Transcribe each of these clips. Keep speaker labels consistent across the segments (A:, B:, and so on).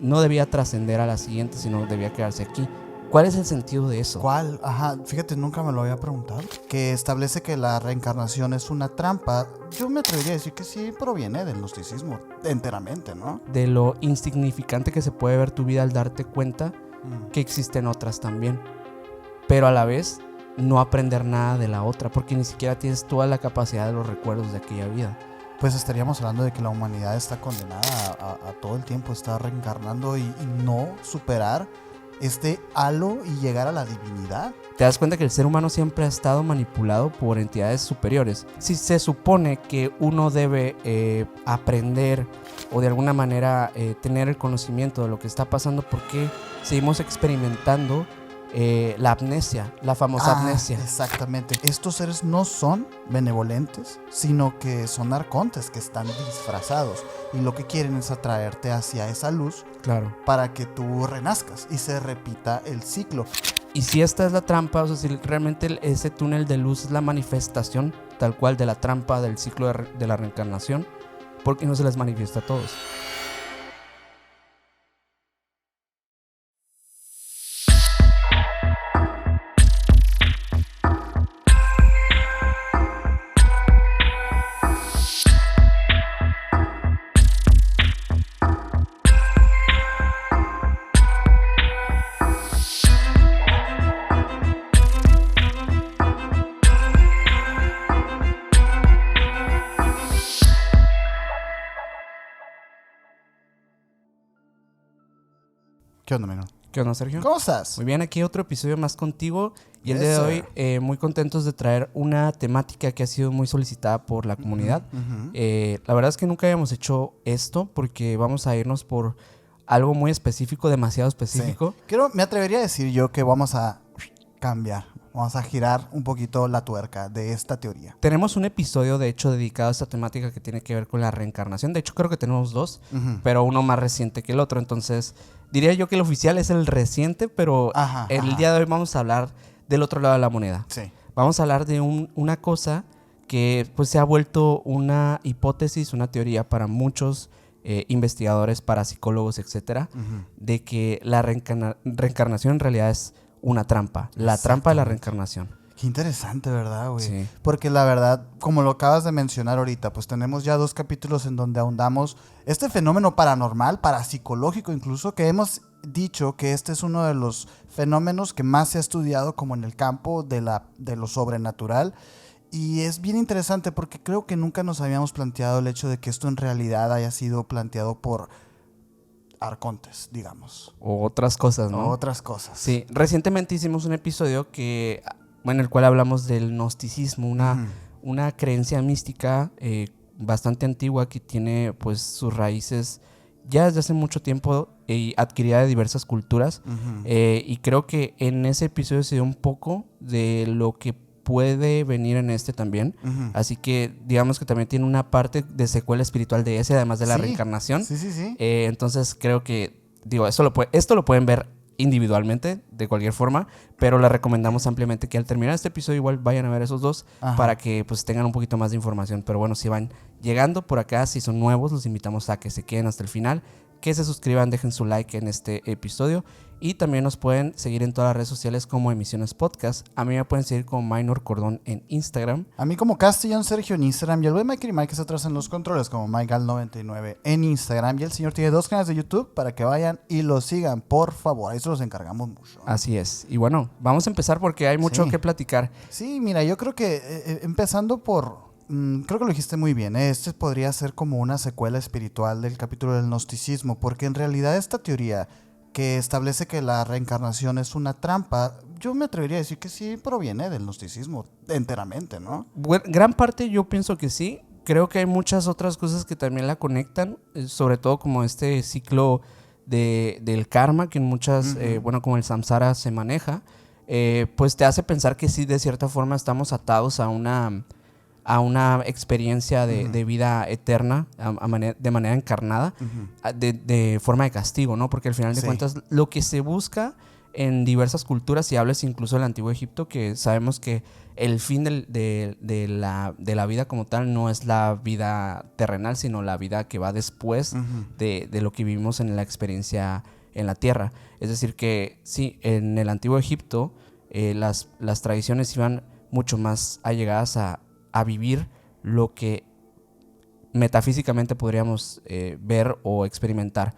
A: no debía trascender a la siguiente, sino debía quedarse aquí. ¿Cuál es el sentido de eso?
B: ¿Cuál? Ajá, fíjate, nunca me lo había preguntado. Que establece que la reencarnación es una trampa. Yo me atrevería a decir que sí proviene del gnosticismo enteramente, ¿no?
A: De lo insignificante que se puede ver tu vida al darte cuenta que existen otras también. Pero a la vez, no aprender nada de la otra, porque ni siquiera tienes toda la capacidad de los recuerdos de aquella vida.
B: Pues estaríamos hablando de que la humanidad está condenada a todo el tiempo estar reencarnando y no superar este halo y llegar a la divinidad.
A: Te das cuenta que el ser humano siempre ha estado manipulado por entidades superiores. Si se supone que uno debe aprender o de alguna manera tener el conocimiento de lo que está pasando, ¿por qué seguimos experimentando la amnesia, la famosa amnesia?
B: Exactamente. Estos seres no son benevolentes, sino que son arcontes que están disfrazados y lo que quieren es atraerte hacia esa luz,
A: claro,
B: para que tú renazcas y se repita el ciclo.
A: Y si esta es la trampa, o sea, si realmente ese túnel de luz es la manifestación tal cual de la trampa del ciclo de la reencarnación, ¿por qué no se les manifiesta a todos?
B: ¿Qué onda, menor?
A: ¿Qué onda, Sergio?
B: ¿Cómo estás?
A: Muy bien, aquí otro episodio más contigo. Y el día de hoy, muy contentos de traer una temática que ha sido muy solicitada por la comunidad. La verdad es que nunca habíamos hecho esto porque vamos a irnos por algo muy específico, demasiado específico.
B: Sí. Me atrevería a decir yo que vamos a cambiar, vamos a girar un poquito la tuerca de esta teoría.
A: Tenemos un episodio, de hecho, dedicado a esta temática que tiene que ver con la reencarnación. De hecho, creo que tenemos dos, pero uno más reciente que el otro. Entonces, diría yo que el oficial es el reciente, pero el día de hoy vamos a hablar del otro lado de la moneda.
B: Sí.
A: Vamos a hablar de una cosa que pues se ha vuelto una hipótesis, una teoría para muchos investigadores, parapsicólogos, etcétera, de que la reencarnación en realidad es una trampa, la trampa de la reencarnación.
B: Qué interesante, ¿verdad, güey?
A: Sí.
B: Porque la verdad, como lo acabas de mencionar ahorita, pues tenemos ya 2 capítulos en donde ahondamos este fenómeno paranormal, parapsicológico incluso, que hemos dicho que este es uno de los fenómenos que más se ha estudiado como en el campo de lo sobrenatural. Y es bien interesante porque creo que nunca nos habíamos planteado el hecho de que esto en realidad haya sido planteado por arcontes, digamos.
A: O otras cosas, ¿no?
B: O otras cosas.
A: Sí, recientemente hicimos un episodio en el cual hablamos del gnosticismo, una creencia mística bastante antigua que tiene pues sus raíces ya desde hace mucho tiempo y adquirida de diversas culturas. Y creo que en ese episodio se dio un poco de lo que puede venir en este también. Así que digamos que también tiene una parte de secuela espiritual de ese, además de la reencarnación.
B: Sí.
A: Entonces creo que, esto lo pueden ver individualmente, de cualquier forma, pero les recomendamos ampliamente que al terminar este episodio igual vayan a ver esos dos para que pues tengan un poquito más de información. Pero bueno, si van llegando por acá, si son nuevos, los invitamos a que se queden hasta el final, que se suscriban, dejen su like en este episodio y también nos pueden seguir en todas las redes sociales como Emisiones Podcast. A mí me pueden seguir como Minor Cordón en Instagram.
B: A mí como Castellón Sergio en Instagram y el buen Mike y Mike está atrás en los controles como MikeGal99 en Instagram. Y el señor tiene 2 canales de YouTube para que vayan y lo sigan, por favor. Ahí se los encargamos mucho.
A: Así es. Y bueno, vamos a empezar porque hay mucho que platicar.
B: Sí, mira, yo creo que empezando por... creo que lo dijiste muy bien. Este podría ser como una secuela espiritual del capítulo del gnosticismo, porque en realidad esta teoría que establece que la reencarnación es una trampa, yo me atrevería a decir que sí proviene del gnosticismo enteramente, ¿no?
A: Gran parte yo pienso que sí. Creo que hay muchas otras cosas que también la conectan, sobre todo como este ciclo del karma que en muchas, como el samsara se maneja, pues te hace pensar que sí, de cierta forma estamos atados a una experiencia de vida eterna de manera encarnada, de forma de castigo, ¿no? Porque al final de cuentas lo que se busca en diversas culturas, y hables incluso del Antiguo Egipto, que sabemos que el fin de la vida como tal no es la vida terrenal, sino la vida que va después de lo que vivimos en la experiencia en la tierra. Es decir que sí, en el Antiguo Egipto las tradiciones iban mucho más allegadas a vivir lo que metafísicamente podríamos ver o experimentar,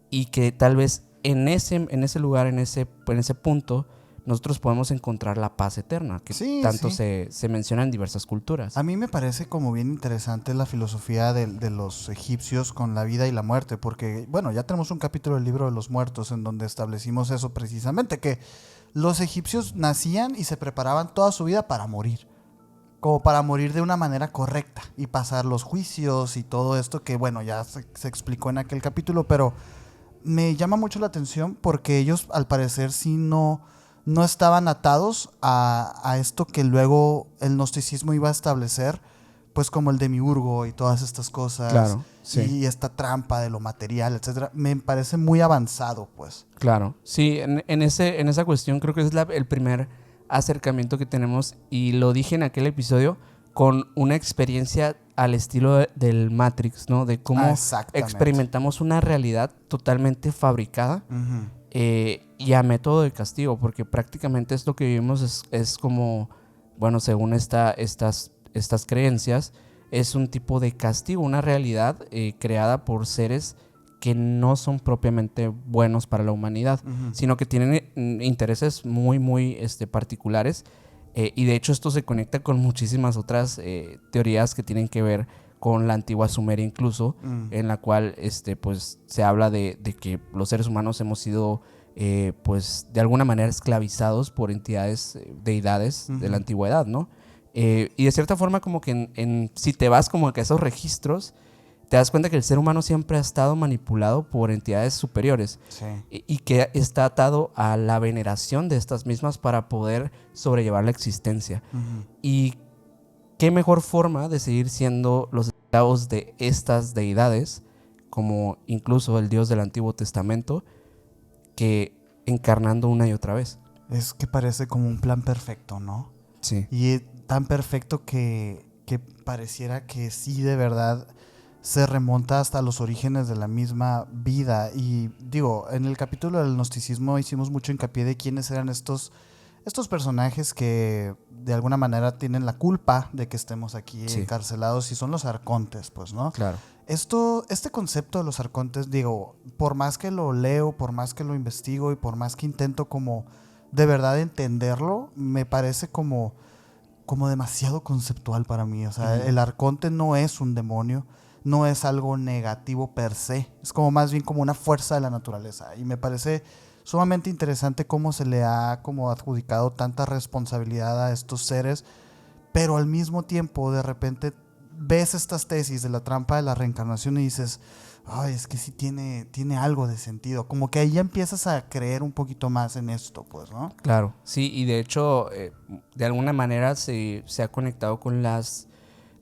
A: y que tal vez en ese lugar, en ese punto, nosotros podemos encontrar la paz eterna, que tanto se menciona en diversas culturas.
B: A mí me parece como bien interesante la filosofía de los egipcios con la vida y la muerte, porque, bueno, ya tenemos un capítulo del libro de los muertos en donde establecimos eso precisamente, que los egipcios nacían y se preparaban toda su vida para morir, como para morir de una manera correcta y pasar los juicios y todo esto que, bueno, ya se explicó en aquel capítulo, pero me llama mucho la atención porque ellos, al parecer, sí no estaban atados a esto que luego el gnosticismo iba a establecer, pues como el demiurgo y todas estas cosas.
A: Claro, sí.
B: Y esta trampa de lo material, etcétera. Me parece muy avanzado, pues.
A: Claro, sí, en esa cuestión creo que es el primer acercamiento que tenemos, y lo dije en aquel episodio, con una experiencia al estilo del Matrix, ¿no? De cómo experimentamos una realidad totalmente fabricada y a método de castigo, porque prácticamente esto que vivimos es como, bueno, según estas creencias, es un tipo de castigo, una realidad creada por seres que no son propiamente buenos para la humanidad, sino que tienen intereses muy, muy particulares. Y de hecho esto se conecta con muchísimas otras teorías que tienen que ver con la antigua Sumeria incluso, en la cual pues se habla de que los seres humanos hemos sido pues de alguna manera esclavizados por entidades, deidades de la antigüedad, ¿no? Y de cierta forma como que si te vas como que a esos registros, te das cuenta que el ser humano siempre ha estado manipulado por entidades superiores, y que está atado a la veneración de estas mismas para poder sobrellevar la existencia. Y qué mejor forma de seguir siendo los esclavos de estas deidades, como incluso el Dios del Antiguo Testamento, que encarnando una y otra vez.
B: Es que parece como un plan perfecto, ¿no?
A: Sí.
B: Y tan perfecto que pareciera que sí, de verdad se remonta hasta los orígenes de la misma vida. Y digo, en el capítulo del gnosticismo hicimos mucho hincapié de quiénes eran estos personajes que de alguna manera tienen la culpa de que estemos aquí encarcelados, y son los arcontes, pues, ¿no?
A: Claro.
B: Este concepto de los arcontes, digo, por más que lo leo, por más que lo investigo y por más que intento como de verdad entenderlo, me parece como demasiado conceptual para mí. O sea, el arconte no es un demonio, no es algo negativo per se, es como más bien como una fuerza de la naturaleza, y me parece sumamente interesante cómo se le ha como adjudicado tanta responsabilidad a estos seres, pero al mismo tiempo de repente ves estas tesis de la trampa de la reencarnación y dices, ay, es que sí tiene algo de sentido, como que ahí ya empiezas a creer un poquito más en esto, pues, ¿no?
A: Claro, sí, y de hecho de alguna manera se ha conectado con las,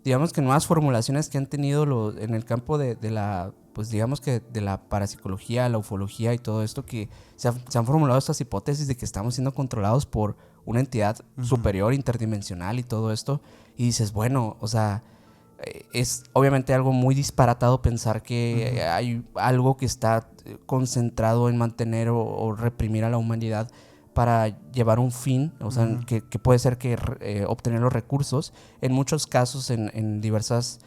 A: digamos que nuevas formulaciones que han tenido en el campo de la, pues digamos que de la parapsicología, la ufología y todo esto, que se han formulado estas hipótesis de que estamos siendo controlados por una entidad superior, interdimensional y todo esto, y dices, bueno, o sea, es obviamente algo muy disparatado pensar que hay algo que está concentrado en mantener o reprimir a la humanidad para llevar un fin, o sea, que puede ser que obtener los recursos. En muchos casos, en diversas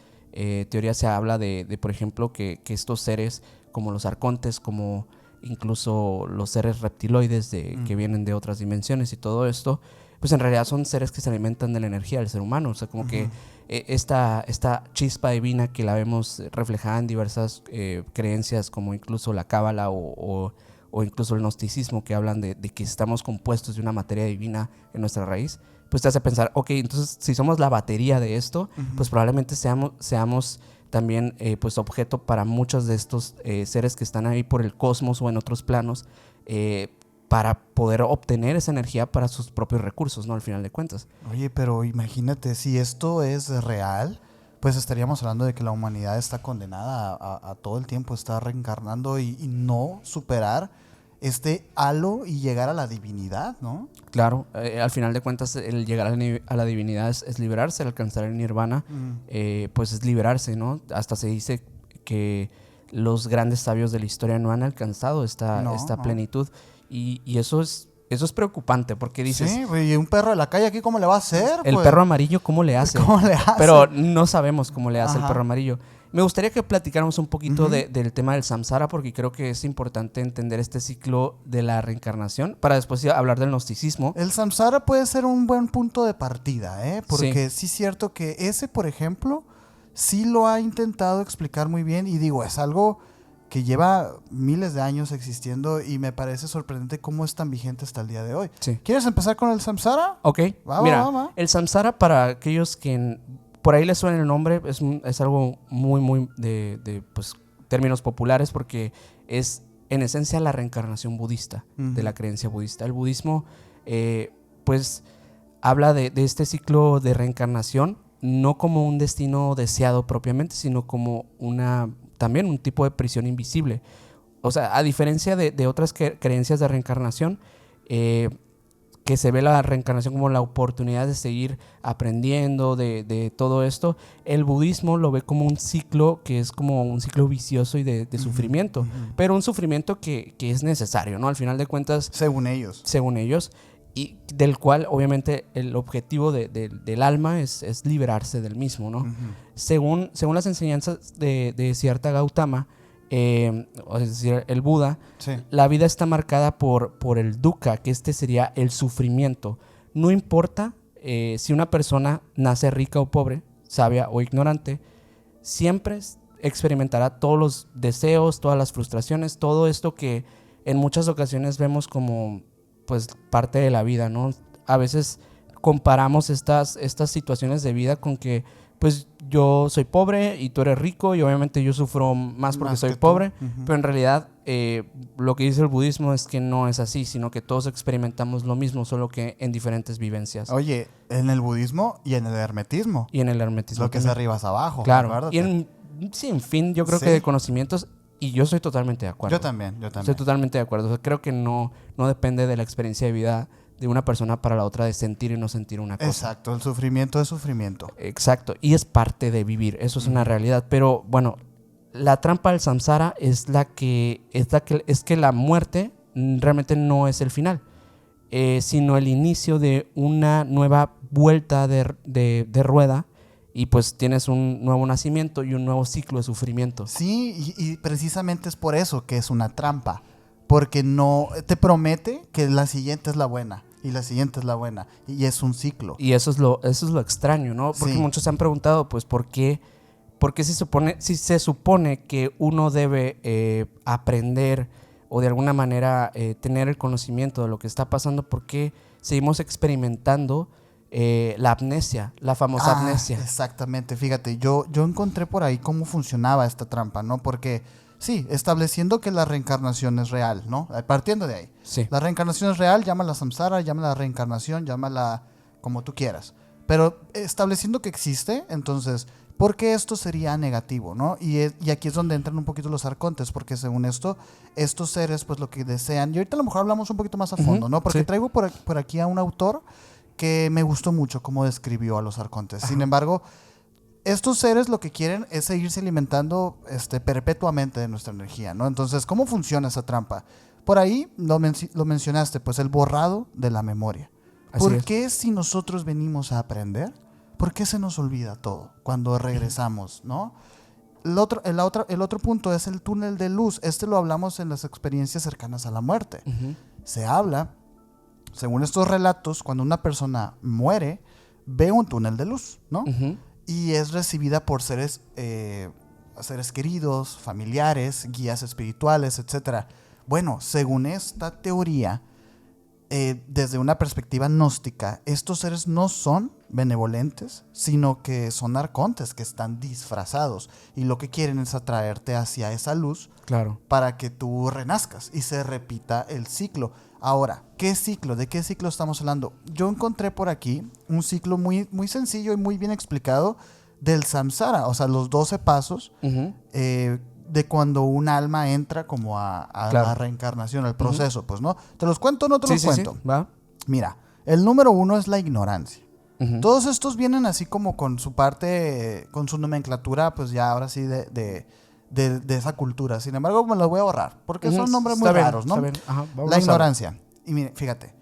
A: teorías se habla de por ejemplo, que estos seres como los arcontes, como incluso los seres reptiloides que vienen de otras dimensiones y todo esto, pues en realidad son seres que se alimentan de la energía del ser humano. O sea, como que esta chispa divina que la vemos reflejada en diversas creencias, como incluso la cábala o incluso el gnosticismo, que hablan de que estamos compuestos de una materia divina en nuestra raíz, pues te hace pensar, ok, entonces si somos la batería de esto, pues probablemente seamos también pues objeto para muchos de estos seres que están ahí por el cosmos o en otros planos, para poder obtener esa energía para sus propios recursos, ¿no? Al final de cuentas.
B: Oye, pero imagínate, si esto es real, pues estaríamos hablando de que la humanidad está condenada a todo el tiempo estar reencarnando y no superar este halo y llegar a la divinidad, ¿no?
A: Claro, al final de cuentas el llegar a la divinidad es liberarse, el alcanzar el nirvana, pues es liberarse, ¿no? Hasta se dice que los grandes sabios de la historia no han alcanzado esta plenitud y eso es preocupante porque dices...
B: Sí, y un perro de la calle aquí, ¿cómo le va a hacer?
A: El perro amarillo, ¿cómo le hace?
B: ¿Cómo le hace?
A: Pero no sabemos cómo le hace
B: Ajá.
A: el perro amarillo. Me gustaría que platicáramos un poquito del tema del samsara, porque creo que es importante entender este ciclo de la reencarnación para después hablar del gnosticismo.
B: El samsara puede ser un buen punto de partida, ¿eh? Porque sí es cierto que ese, por ejemplo, sí lo ha intentado explicar muy bien y digo, es algo que lleva miles de años existiendo y me parece sorprendente cómo es tan vigente hasta el día de hoy.
A: Sí.
B: ¿Quieres empezar con el samsara?
A: Ok, mira,
B: va.
A: el samsara, para aquellos que por ahí les suena el nombre, es algo muy de pues, términos populares, porque es en esencia la reencarnación budista, de la creencia budista. El budismo pues habla de este ciclo de reencarnación, no como un destino deseado propiamente, sino como también un tipo de prisión invisible. O sea, a diferencia de otras creencias de reencarnación, que se ve la reencarnación como la oportunidad de seguir aprendiendo de todo esto, el budismo lo ve como un ciclo que es como un ciclo vicioso y de sufrimiento, pero un sufrimiento que es necesario, ¿no? Al final de cuentas, según ellos, y del cual obviamente el objetivo del alma es liberarse del mismo, ¿no? Según las enseñanzas de Siddhartha Gautama, es decir, el Buda, la vida está marcada por el dukkha, que sería el sufrimiento. No importa si una persona nace rica o pobre, sabia o ignorante, siempre experimentará todos los deseos, todas las frustraciones, todo esto que en muchas ocasiones vemos como pues parte de la vida, ¿no? A veces comparamos estas situaciones de vida con que pues yo soy pobre y tú eres rico y obviamente yo sufro más porque soy pobre, pero en realidad lo que dice el budismo es que no es así, sino que todos experimentamos lo mismo, solo que en diferentes vivencias.
B: Oye, en el budismo y en el hermetismo.
A: Y en el hermetismo.
B: Lo que es arriba es abajo.
A: Claro.
B: Acuérdate.
A: Y en fin, yo creo que de conocimientos, y yo estoy totalmente de acuerdo.
B: Yo también.
A: Estoy totalmente de acuerdo. O sea, creo que no depende de la experiencia de vida de una persona para la otra, de sentir y no sentir una cosa.
B: Exacto, el sufrimiento es sufrimiento.
A: Exacto, y es parte de vivir, eso es una realidad. Pero bueno, la trampa del samsara es que la muerte realmente no es el final, sino el inicio de una nueva vuelta de rueda, y pues tienes un nuevo nacimiento y un nuevo ciclo de sufrimiento.
B: Sí, y precisamente es por eso que es una trampa, porque no te promete que la siguiente es la buena. Y la siguiente es la buena. Y es un ciclo.
A: Y eso es lo extraño, ¿no? Porque muchos se han preguntado, pues, ¿por qué si se supone que uno debe aprender o de alguna manera tener el conocimiento de lo que está pasando, ¿por qué seguimos experimentando la amnesia, la famosa amnesia?
B: Exactamente. Fíjate, yo encontré por ahí cómo funcionaba esta trampa, ¿no? Porque sí, estableciendo que la reencarnación es real, ¿no? Partiendo de ahí.
A: Sí.
B: La reencarnación es real, llámala samsara, llámala reencarnación, llámala como tú quieras. Pero estableciendo que existe, entonces, ¿por qué esto sería negativo, no? Y aquí es donde entran un poquito los arcontes, porque según esto, estos seres, pues lo que desean, y ahorita a lo mejor hablamos un poquito más a fondo, ¿no? Porque traigo por aquí a un autor que me gustó mucho cómo describió a los arcontes. Sin embargo, estos seres lo que quieren es seguirse alimentando perpetuamente de nuestra energía, ¿no? Entonces, ¿cómo funciona esa trampa? Por ahí lo mencionaste, pues el borrado de la memoria. ¿Por qué si nosotros venimos a aprender, por qué se nos olvida todo cuando regresamos, ¿no? El otro punto es el túnel de luz. Lo hablamos en las experiencias cercanas a la muerte. Se habla, según estos relatos, cuando una persona muere, ve un túnel de luz, ¿no? Y es recibida por seres queridos, familiares, guías espirituales, etc. Bueno, según esta teoría, desde una perspectiva gnóstica, estos seres no son benevolentes, sino que son arcontes que están disfrazados y lo que quieren es atraerte hacia esa luz,
A: claro,
B: para que tú renazcas y se repita el ciclo. Ahora, ¿qué ciclo? ¿De qué ciclo estamos hablando? Yo encontré por aquí un ciclo muy, muy sencillo y muy bien explicado del samsara, o sea, los 12 pasos de cuando un alma entra como a
A: Claro.
B: la reencarnación, al proceso, pues, ¿no? ¿Te los cuento o no te los cuento?
A: Sí, va.
B: Mira, el número 1 es la ignorancia.
A: Ujú.
B: Todos estos vienen así como con su parte, con su nomenclatura, pues ya ahora sí de esa cultura. Sin embargo, me los voy a ahorrar, porque son nombres muy
A: Está bien,
B: raros, ¿no?
A: está bien. Ajá, vámonos
B: La
A: a ver.
B: ignorancia. Y mire, fíjate,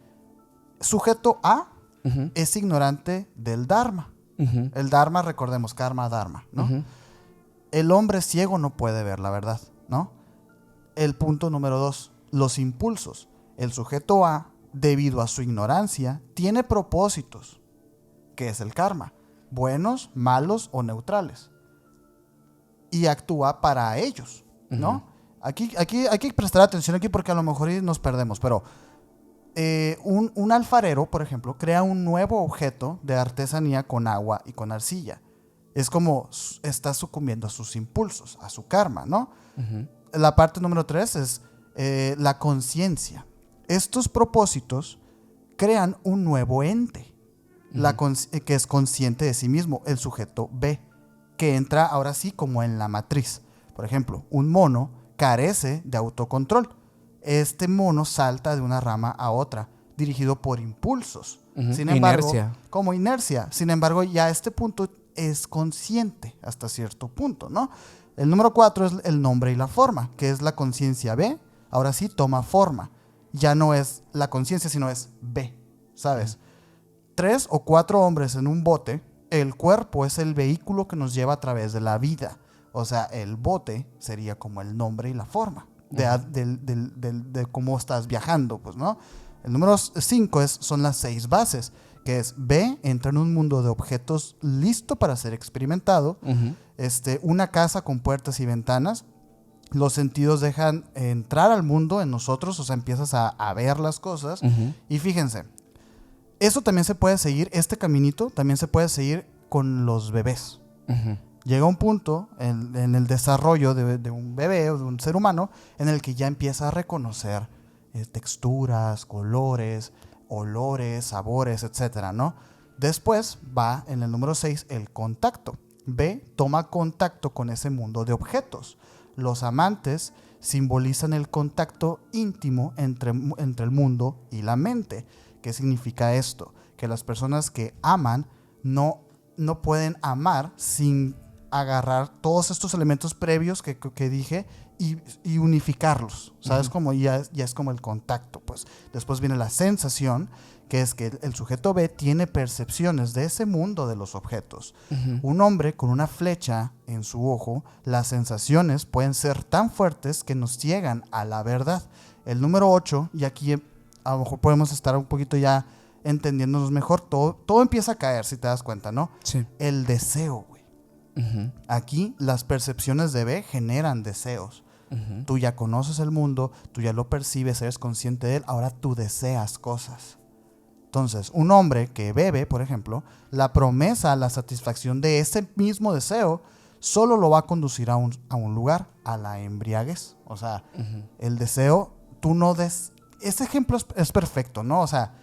B: sujeto A
A: Ujú,
B: es ignorante del Dharma.
A: ujú,
B: El Dharma, recordemos, karma, Dharma, ¿no?
A: ujú.
B: El hombre ciego no puede ver la verdad, ¿no? El punto número 2, los impulsos. El sujeto A, debido a su ignorancia, tiene propósitos, que es el karma, buenos, malos o neutrales, y actúa para ellos, ¿no?
A: Ujú.
B: Aquí hay que prestar atención aquí porque a lo mejor nos perdemos, pero un alfarero, por ejemplo, crea un nuevo objeto de artesanía con agua y con arcilla. Es como está sucumbiendo a sus impulsos, a su karma, ¿no?
A: Ujú.
B: La parte número 3 es la conciencia. Estos propósitos crean un nuevo ente, que es consciente de sí mismo, el sujeto B, que entra ahora sí como en la matriz. Por ejemplo, un mono carece de autocontrol. Este mono salta de una rama a otra, dirigido por impulsos.
A: Ujú.
B: Sin embargo,
A: Inercia.
B: como inercia. Sin embargo, ya este punto es consciente hasta cierto punto, ¿no? El número 4 es el nombre y la forma, que es la conciencia B. Ahora sí toma forma. Ya no es la conciencia, sino es B, ¿sabes? 3 o 4 hombres en un bote, el cuerpo es el vehículo que nos lleva a través de la vida. O sea, el bote sería como el nombre y la forma de cómo estás viajando, pues, ¿no? El número 5 son las 6 bases, que es B, entra en un mundo de objetos listo para ser experimentado.
A: Ujú.
B: Una casa con puertas y ventanas. Los sentidos dejan entrar al mundo en nosotros, o sea, empiezas a ver las cosas.
A: Ujú.
B: Y fíjense, eso también se puede seguir, este caminito también se puede seguir con los bebés.
A: Ujú.
B: Llega un punto en el desarrollo de un bebé o de un ser humano en el que ya empieza a reconocer texturas, colores, olores, sabores, etcétera, ¿no? Después va en el número 6 el contacto. B, toma contacto con ese mundo de objetos. Los amantes simbolizan el contacto íntimo entre el mundo y la mente. ¿Qué significa esto? Que las personas que aman no pueden amar sin agarrar todos estos elementos previos que dije y unificarlos, ¿sabes? Como ya es como el contacto, pues. Después viene la sensación, que es que el sujeto B tiene percepciones de ese mundo de los objetos.
A: Ujú.
B: Un hombre con una flecha en su ojo, las sensaciones pueden ser tan fuertes que nos ciegan a la verdad. El número 8, y aquí a lo mejor podemos estar un poquito ya entendiéndonos mejor, todo empieza a caer, si te das cuenta, ¿no?
A: Sí.
B: El deseo, güey.
A: Ujú.
B: Aquí las percepciones de B generan deseos.
A: Ujú.
B: Tú ya conoces el mundo, tú ya lo percibes, eres consciente de él, ahora tú deseas cosas. Entonces, un hombre que bebe, por ejemplo, la promesa, la satisfacción de ese mismo deseo, solo lo va a conducir a un lugar, a la embriaguez. O sea, el deseo, tú no des... Ese ejemplo es perfecto, ¿no? O sea,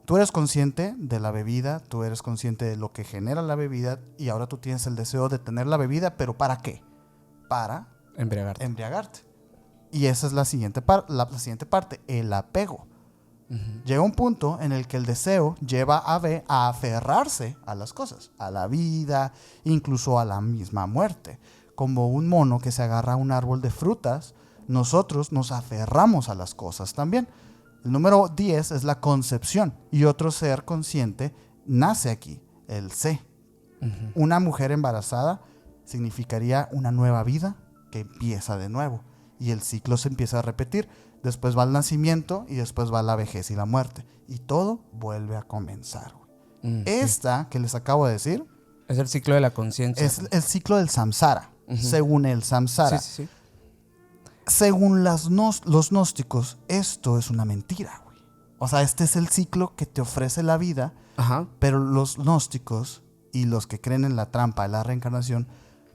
B: tú eres consciente de la bebida, tú eres consciente de lo que genera la bebida y ahora tú tienes el deseo de tener la bebida, pero ¿para qué? Para
A: Embriagarte.
B: embriagarte. Y esa es la siguiente parte, el apego.
A: Ujú.
B: Llega un punto en el que el deseo lleva a B a aferrarse a las cosas, a la vida, incluso a la misma muerte. Como un mono que se agarra a un árbol de frutas, nosotros nos aferramos a las cosas también. El número 10 es la concepción y otro ser consciente nace aquí, el C.
A: Ujú.
B: Una mujer embarazada significaría una nueva vida que empieza de nuevo y el ciclo se empieza a repetir. Después va el nacimiento y después va la vejez y la muerte. Y todo vuelve a comenzar.
A: Sí.
B: Esta que les acabo de decir
A: Es el ciclo de la conciencia.
B: es el ciclo del samsara.
A: Ujú.
B: Según el samsara.
A: Sí, sí, sí.
B: Según los gnósticos, esto es una mentira, güey. O sea, este es el ciclo que te ofrece la vida,
A: Ajá.
B: pero los gnósticos y los que creen en la trampa de la reencarnación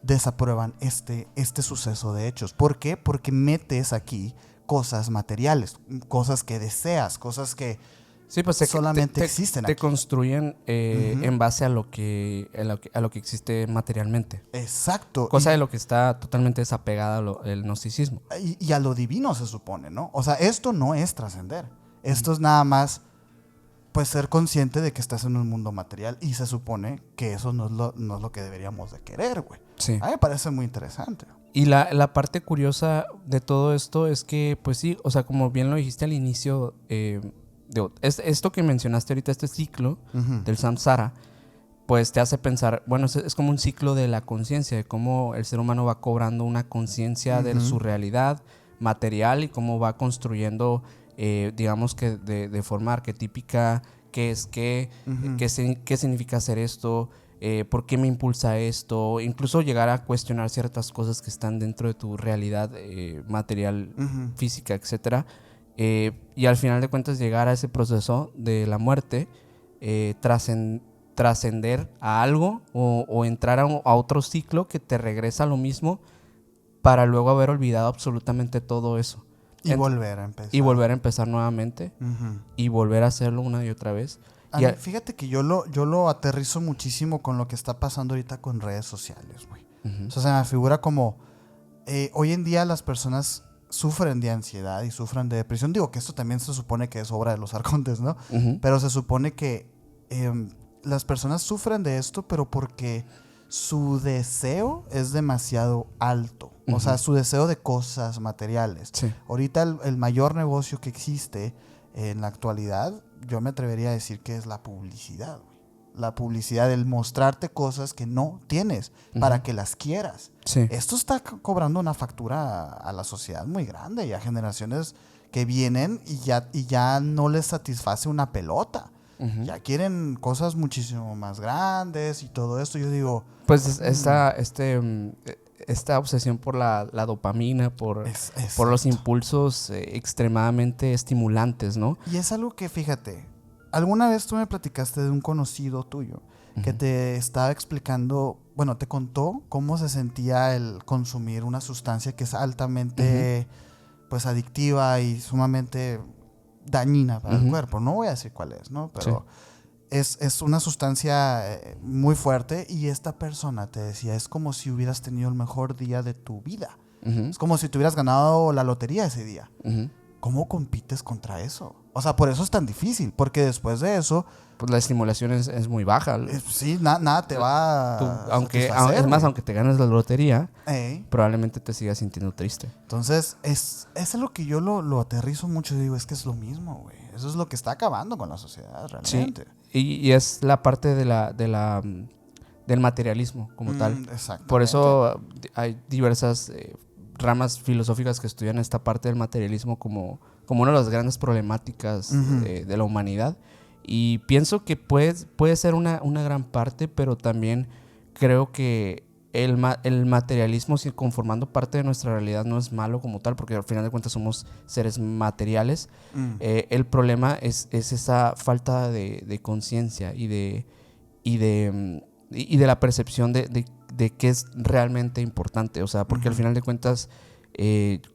B: desaprueban este suceso de hechos. ¿Por qué? Porque metes aquí cosas materiales, cosas que deseas, cosas que
A: Sí, pues
B: solamente existen
A: te
B: aquí.
A: construyen en base a lo que existe materialmente.
B: Exacto.
A: Cosa de lo que está totalmente desapegada el gnosticismo.
B: Y a lo divino se supone, ¿no? O sea, esto no es trascender. Esto es nada más, pues, ser consciente de que estás en un mundo material y se supone que eso no es lo que deberíamos de querer, güey.
A: Sí.
B: A mí me parece muy interesante.
A: Y la parte curiosa de todo esto es que, pues sí, o sea, como bien lo dijiste al inicio, esto que mencionaste ahorita, este ciclo del samsara, pues te hace pensar, bueno, es como un ciclo de la conciencia, de cómo el ser humano va cobrando una conciencia de su realidad material y cómo va construyendo, digamos que de forma arquetípica, qué es qué, qué significa hacer esto, por qué me impulsa esto, incluso llegar a cuestionar ciertas cosas que están dentro de tu realidad material, física, etcétera. Y al final de cuentas llegar a ese proceso de la muerte, trascender a algo o entrar a otro ciclo que te regresa a lo mismo para luego haber olvidado absolutamente todo eso.
B: Y volver a empezar.
A: Y volver a empezar nuevamente y volver a hacerlo una y otra vez.
B: Fíjate que yo lo aterrizo muchísimo con lo que está pasando ahorita con redes sociales, güey. O sea, se me figura como hoy en día las personas sufren de ansiedad y sufren de depresión. Digo que esto también se supone que es obra de los arcontes, ¿no? Pero se supone que las personas sufren de esto, pero porque su deseo es demasiado alto. O sea, su deseo de cosas materiales.
A: Sí.
B: Ahorita el mayor negocio que existe en la actualidad, yo me atrevería a decir que es la publicidad, güey. La publicidad, el mostrarte cosas que no tienes para que las quieras.
A: Sí.
B: Esto está cobrando una factura a la sociedad muy grande y a generaciones que vienen y ya no les satisface una pelota. Ya quieren cosas muchísimo más grandes y todo esto. Yo digo...
A: Pues esta obsesión por la dopamina, por los impulsos extremadamente estimulantes, ¿no?
B: Y es algo que, fíjate, alguna vez tú me platicaste de un conocido tuyo que te estaba explicando, bueno, te contó cómo se sentía el consumir una sustancia que es altamente, pues, adictiva y sumamente dañina para el cuerpo. No voy a decir cuál es, ¿no? Pero es una sustancia muy fuerte y esta persona te decía, es como si hubieras tenido el mejor día de tu vida. Es como si te hubieras ganado la lotería ese día. ¿Cómo compites contra eso? O sea, por eso es tan difícil, porque después de eso...
A: Pues la estimulación es muy baja.
B: Sí, nada te va a
A: es más, aunque te ganes la lotería, probablemente te sigas sintiendo triste.
B: Entonces, es lo que yo lo aterrizo mucho y digo, es que es lo mismo, güey. Eso es lo que está acabando con la sociedad, realmente.
A: Sí, y es la parte del materialismo como tal.
B: Exactamente.
A: Por eso hay diversas ramas filosóficas que estudian esta parte del materialismo como una de las grandes problemáticas de la humanidad. Y pienso que puede ser una gran parte, pero también creo que el materialismo, si conformando parte de nuestra realidad, no es malo como tal, porque al final de cuentas somos seres materiales. El problema es esa falta de conciencia y de la percepción de qué es realmente importante. O sea, porque al final de cuentas,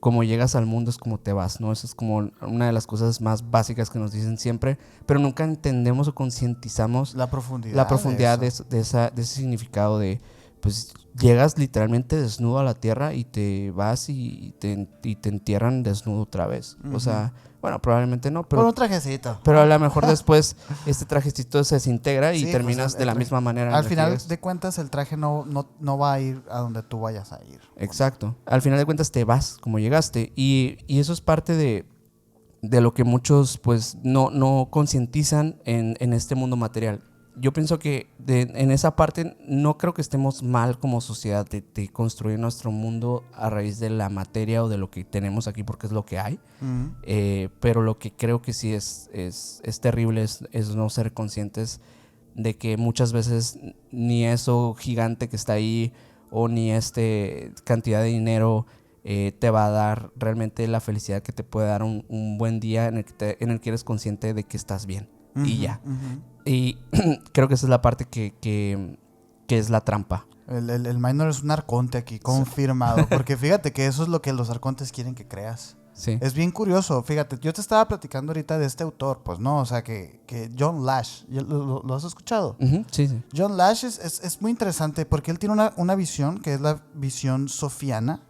A: como llegas al mundo es como te vas, ¿no? Eso es como una de las cosas más básicas que nos dicen siempre, pero nunca entendemos o concientizamos
B: la profundidad
A: de ese significado de, pues, llegas literalmente desnudo a la tierra y te vas y te entierran desnudo otra vez. O sea, bueno, probablemente no, pero...
B: Con un trajecito.
A: Pero a lo mejor después este trajecito se desintegra y terminas de la misma manera.
B: Al final de cuentas, el traje no va a ir a donde tú vayas a ir.
A: Exacto. Al final de cuentas te vas como llegaste. Y eso es parte de lo que muchos pues no concientizan en este mundo material. Yo pienso que en esa parte no creo que estemos mal como sociedad de construir nuestro mundo a raíz de la materia o de lo que tenemos aquí, porque es lo que hay. Pero lo que creo que sí es terrible es no ser conscientes de que muchas veces ni eso gigante que está ahí o ni cantidad de dinero te va a dar realmente la felicidad que te puede dar un buen día en el que eres consciente de que estás bien. Y ya. Y creo que esa es la parte que es la trampa.
B: El minor es un arconte aquí, confirmado. Porque fíjate que eso es lo que los arcontes quieren que creas.
A: Sí.
B: Es bien curioso. Fíjate, yo te estaba platicando ahorita de este autor, pues, ¿no? O sea, que John Lash, ¿lo has escuchado?
A: Sí, sí.
B: John Lash es muy interesante porque él tiene una visión, que es la visión sofiana,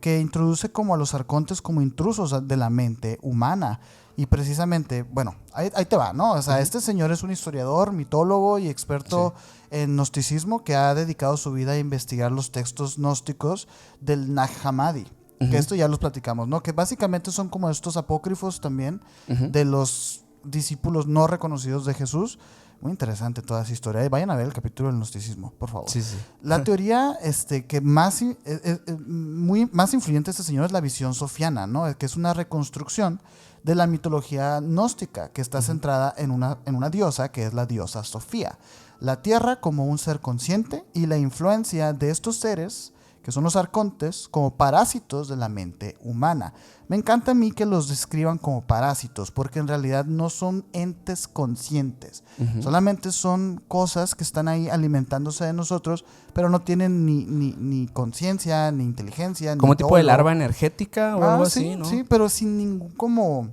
B: que introduce como a los arcontes como intrusos de la mente humana. Y precisamente, bueno, ahí te va, ¿no? O sea, este señor es un historiador, mitólogo y experto en gnosticismo que ha dedicado su vida a investigar los textos gnósticos del Nag Hammadi. Que esto ya los platicamos, ¿no? Que básicamente son como estos apócrifos también de los discípulos no reconocidos de Jesús. Muy interesante toda esa historia. Vayan a ver el capítulo del gnosticismo, por favor.
A: Sí, sí.
B: La teoría que más influyente de este señor es la visión sofiana, ¿no? Que es una reconstrucción de la mitología gnóstica que está centrada en una diosa, que es la diosa Sofía. La tierra como un ser consciente y la influencia de estos seres, que son los arcontes, como parásitos de la mente humana. Me encanta a mí que los describan como parásitos, porque en realidad no son entes conscientes. Solamente son cosas que están ahí alimentándose de nosotros, pero no tienen ni conciencia, ni inteligencia.
A: Como
B: ni
A: tipo de
B: dolo.
A: larva energética o algo
B: Sí,
A: así, ¿no?
B: Sí, pero sin ningún como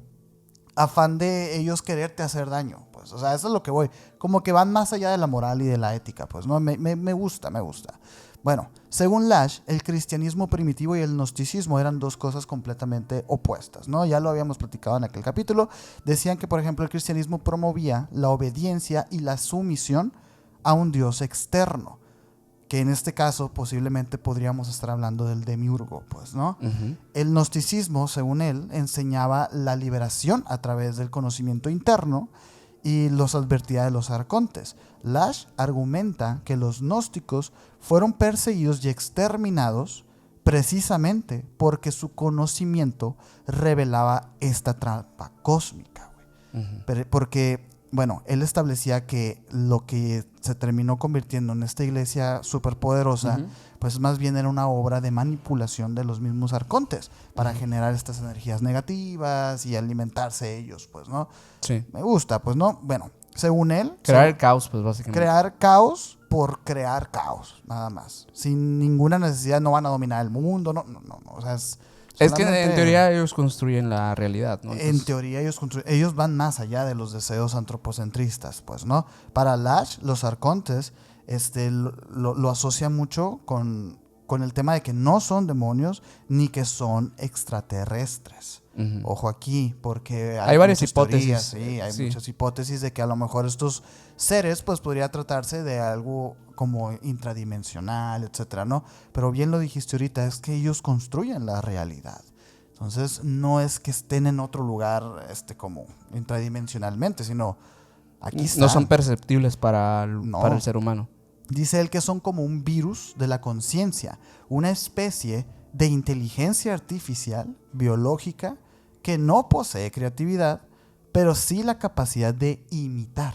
B: afán de ellos quererte hacer daño. Pues, o sea, eso es lo que voy. Como que van más allá de la moral y de la ética, pues, ¿no? Me gusta. Bueno, según Lash, el cristianismo primitivo y el gnosticismo eran dos cosas completamente opuestas, ¿no? Ya lo habíamos platicado en aquel capítulo. Decían que, por ejemplo, el cristianismo promovía la obediencia y la sumisión a un dios externo, que en este caso posiblemente podríamos estar hablando del demiurgo, pues, ¿no? El gnosticismo, según él, enseñaba la liberación a través del conocimiento interno y los advertía de los arcontes. Lash argumenta que los gnósticos fueron perseguidos y exterminados precisamente porque su conocimiento revelaba esta trampa cósmica, güey. Porque, bueno, él establecía que lo que se terminó convirtiendo en esta iglesia superpoderosa, pues más bien era una obra de manipulación de los mismos arcontes para generar estas energías negativas y alimentarse ellos, pues, ¿no?
A: Sí.
B: Me gusta, pues, ¿no? Bueno, según él...
A: Crear el caos, pues, básicamente.
B: Crear caos por crear caos, nada más. Sin ninguna necesidad, no van a dominar el mundo, no. O sea,
A: es que en teoría ellos construyen la realidad, ¿no?
B: Entonces, en teoría ellos van más allá de los deseos antropocentristas, pues, ¿no? Para Lash, los arcontes lo asocian mucho con el tema de que no son demonios ni que son extraterrestres. Ojo aquí, porque
A: hay varias hipótesis.
B: Teorías, sí, hay muchas hipótesis de que a lo mejor estos seres, pues, podría tratarse de algo como intradimensional, etcétera, ¿no? Pero bien lo dijiste ahorita, es que ellos construyen la realidad. Entonces, no es que estén en otro lugar, como intradimensionalmente, sino aquí están.
A: No son perceptibles para el ser humano.
B: Dice él que son como un virus de la conciencia, una especie de inteligencia artificial, biológica, que no posee creatividad, pero sí la capacidad de imitar.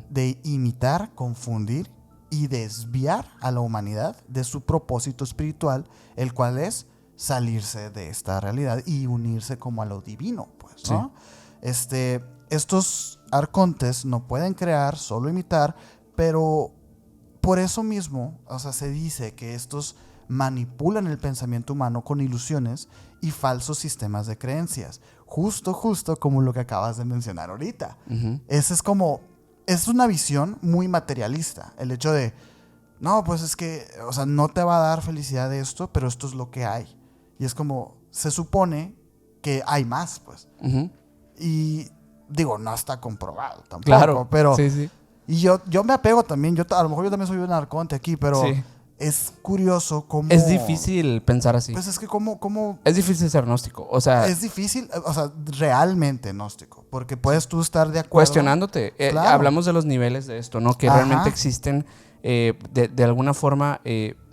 B: De imitar, confundir y desviar a la humanidad de su propósito espiritual, el cual es salirse de esta realidad y unirse como a lo divino, pues, ¿no? Sí. Estos arcontes no pueden crear, solo imitar, pero por eso mismo, o sea, se dice que estos manipulan el pensamiento humano con ilusiones y falsos sistemas de creencias. Justo como lo que acabas de mencionar ahorita. Ese es una visión muy materialista. El hecho de, no, pues es que, o sea, no te va a dar felicidad esto, pero esto es lo que hay. Y es como, se supone que hay más, pues. Y digo, no está comprobado tampoco.
A: Claro,
B: pero
A: sí.
B: Y yo me apego también, a lo mejor yo también soy un arconte aquí, pero
A: sí.
B: Es curioso cómo...
A: Es difícil pensar así.
B: Pues es que cómo...
A: Es difícil ser gnóstico, o sea...
B: Es difícil, o sea, realmente gnóstico, porque puedes tú estar de acuerdo...
A: Cuestionándote.
B: Claro.
A: Hablamos de los niveles de esto, ¿no? Que realmente existen, de alguna forma,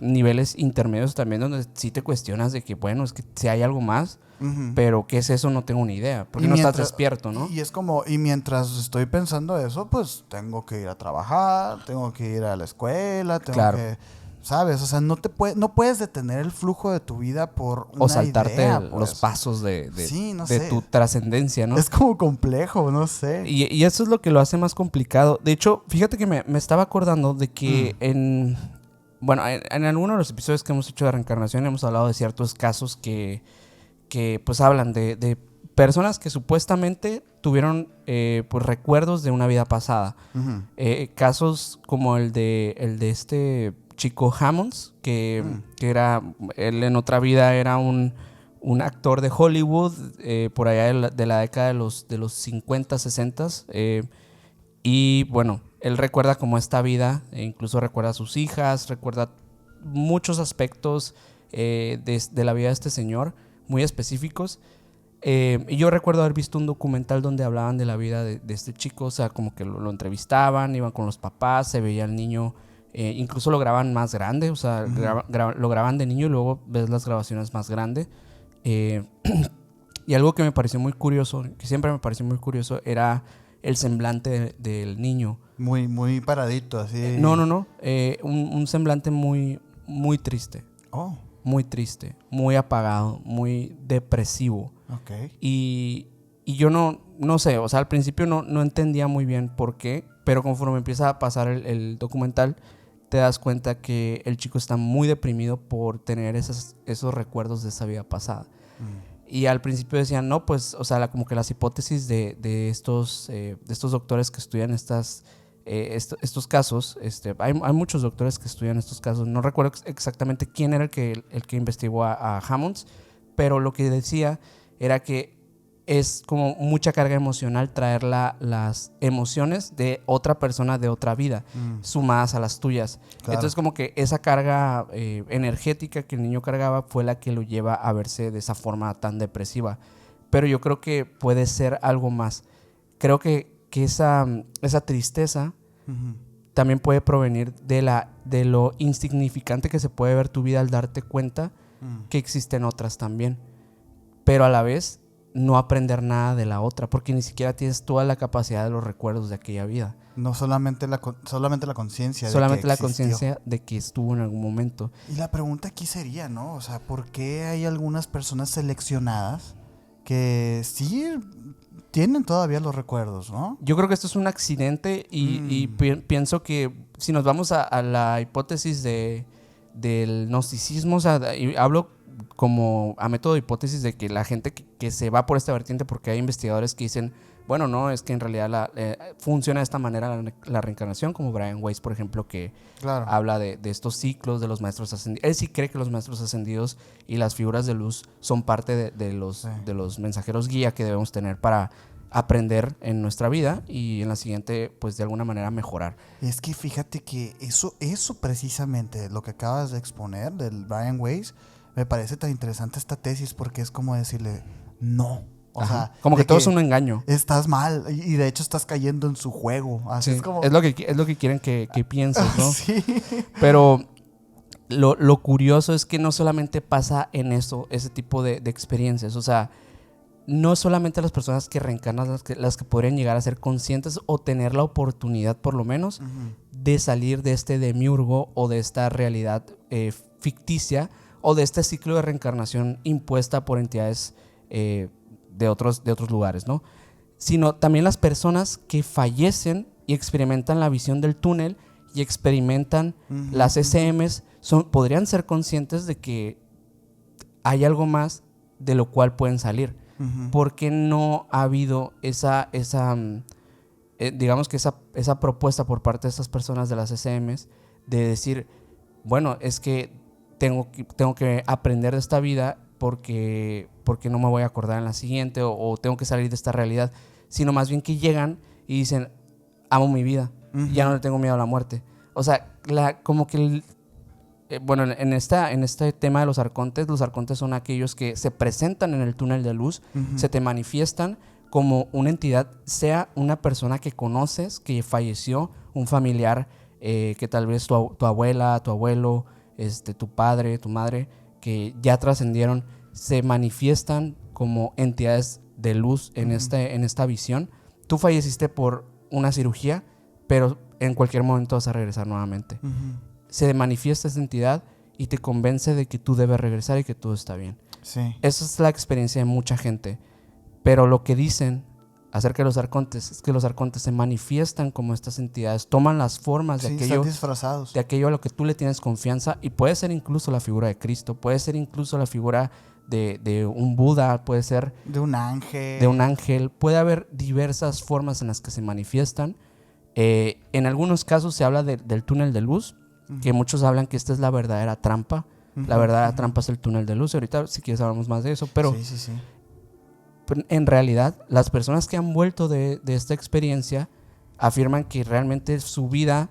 A: niveles intermedios también donde sí te cuestionas de que, bueno, es que si hay algo más, pero ¿qué es eso? No tengo ni idea, porque no estás despierto, ¿no?
B: Y es como, y mientras estoy pensando eso, pues tengo que ir a trabajar, tengo que ir a la escuela, tengo que... ¿Sabes? O sea, no puedes detener el flujo de tu vida por una
A: o saltarte
B: idea,
A: los pasos de tu trascendencia, ¿no?
B: Es como complejo, no sé.
A: Y eso es lo que lo hace más complicado. De hecho, fíjate que me estaba acordando de que en alguno de los episodios que hemos hecho de reencarnación hemos hablado de ciertos casos que que pues hablan de personas que supuestamente tuvieron pues recuerdos de una vida pasada.
B: Ujú.
A: Casos como el de este chico Hammonds, que era, él en otra vida era un actor de Hollywood, por allá de la década de los 50, 60. Y bueno, él recuerda como esta vida, e incluso recuerda a sus hijas, recuerda muchos aspectos de la vida de este señor, muy específicos. Y yo recuerdo haber visto un documental donde hablaban de la vida de este chico, o sea, como que lo entrevistaban, iban con los papás, se veía al niño, incluso lo graban más grande, o sea, lo graban de niño y luego ves las grabaciones más grande. Y algo que me pareció muy curioso, que siempre me pareció muy curioso, era el semblante del niño.
B: Muy, muy paradito, así.
A: No. Un semblante muy, muy triste.
B: Oh,
A: Muy triste, muy apagado, muy depresivo.
B: ok.
A: Y yo no sé, o sea, al principio no entendía muy bien por qué, pero conforme empieza a pasar el documental, te das cuenta que el chico está muy deprimido por tener esos recuerdos de esa vida pasada. Y al principio decían, no, pues, o sea, como que las hipótesis de estos doctores que estudian estos casos, hay muchos doctores que estudian estos casos. No recuerdo exactamente quién era el que investigó a Hammonds, pero lo que decía era que es como mucha carga emocional traer las emociones de otra persona de otra vida sumadas a las tuyas.
B: Claro.
A: Entonces como que esa carga energética que el niño cargaba fue la que lo lleva a verse de esa forma tan depresiva. Pero yo creo que puede ser algo más. Creo que esa tristeza también puede provenir de lo insignificante que se puede ver tu vida al darte cuenta que existen otras también. Pero a la vez no aprender nada de la otra, porque ni siquiera tienes toda la capacidad de los recuerdos de aquella vida.
B: No solamente solamente la conciencia.
A: Solamente la conciencia de que estuvo en algún momento.
B: Y la pregunta aquí sería, ¿no? O sea, ¿por qué hay algunas personas seleccionadas que sí tienen todavía los recuerdos, ¿no?
A: Yo creo que esto es un accidente y pienso que si nos vamos a la hipótesis del gnosticismo, o sea, y hablo como a método de hipótesis de que la gente que se va por esta vertiente, porque hay investigadores que dicen, bueno, no, es que en realidad funciona de esta manera la reencarnación, como Brian Weiss, por ejemplo, que
B: Claro.
A: habla de estos ciclos de los maestros ascendidos. Él sí cree que los maestros ascendidos y las figuras de luz son parte de los mensajeros guía que debemos tener para aprender en nuestra vida y en la siguiente, pues de alguna manera mejorar.
B: Es que fíjate que eso precisamente, lo que acabas de exponer del Brian Weiss, me parece tan interesante esta tesis porque es como decirle, no. O sea,
A: como que todo es un engaño.
B: Estás mal y de hecho estás cayendo en su juego. Así
A: Sí,
B: es como...
A: es lo que quieren que pienses, ¿no?
B: Sí.
A: Pero lo curioso es que no solamente pasa en ese tipo de experiencias. O sea, no solamente las personas que reencarnan las que podrían llegar a ser conscientes o tener la oportunidad, por lo menos, de salir de este demiurgo o de esta realidad ficticia o de este ciclo de reencarnación impuesta por entidades de otros lugares, ¿no? Sino también las personas que fallecen y experimentan la visión del túnel y experimentan las SMs, podrían ser conscientes de que hay algo más de lo cual pueden salir. Porque no ha habido digamos que esa propuesta por parte de estas personas de las SMs de decir, bueno, es que tengo que aprender de esta vida porque no me voy a acordar en la siguiente o tengo que salir de esta realidad, sino más bien que llegan y dicen, amo mi vida, ya no le tengo miedo a la muerte. O sea, como que bueno, en este tema de los arcontes son aquellos que se presentan en el túnel de luz, se te manifiestan como una entidad, sea una persona que conoces, que falleció, un familiar, que tal vez tu abuela, tu abuelo, tu padre, tu madre, que ya trascendieron, se manifiestan como entidades de luz en esta visión. Tú falleciste por una cirugía, pero en cualquier momento vas a regresar nuevamente. Se manifiesta esa entidad y te convence de que tú debes regresar y que todo está bien.
B: Sí.
A: Esa es la experiencia de mucha gente. Pero lo que dicen acerca de los arcontes es que los arcontes se manifiestan como estas entidades, toman las formas de
B: Sí,
A: aquello,
B: están disfrazados.
A: de aquello a lo que tú le tienes confianza, y puede ser incluso la figura de Cristo, puede ser incluso la figura de un Buda, puede ser
B: De un ángel.
A: de un ángel, puede haber diversas formas en las que se manifiestan. En algunos casos se habla del túnel de luz, que muchos hablan que esta es la verdadera trampa. La verdadera trampa es el túnel de luz. Ahorita, si quieres, hablamos más de eso. Pero
B: Sí.
A: en realidad, las personas que han vuelto de esta experiencia afirman que realmente su vida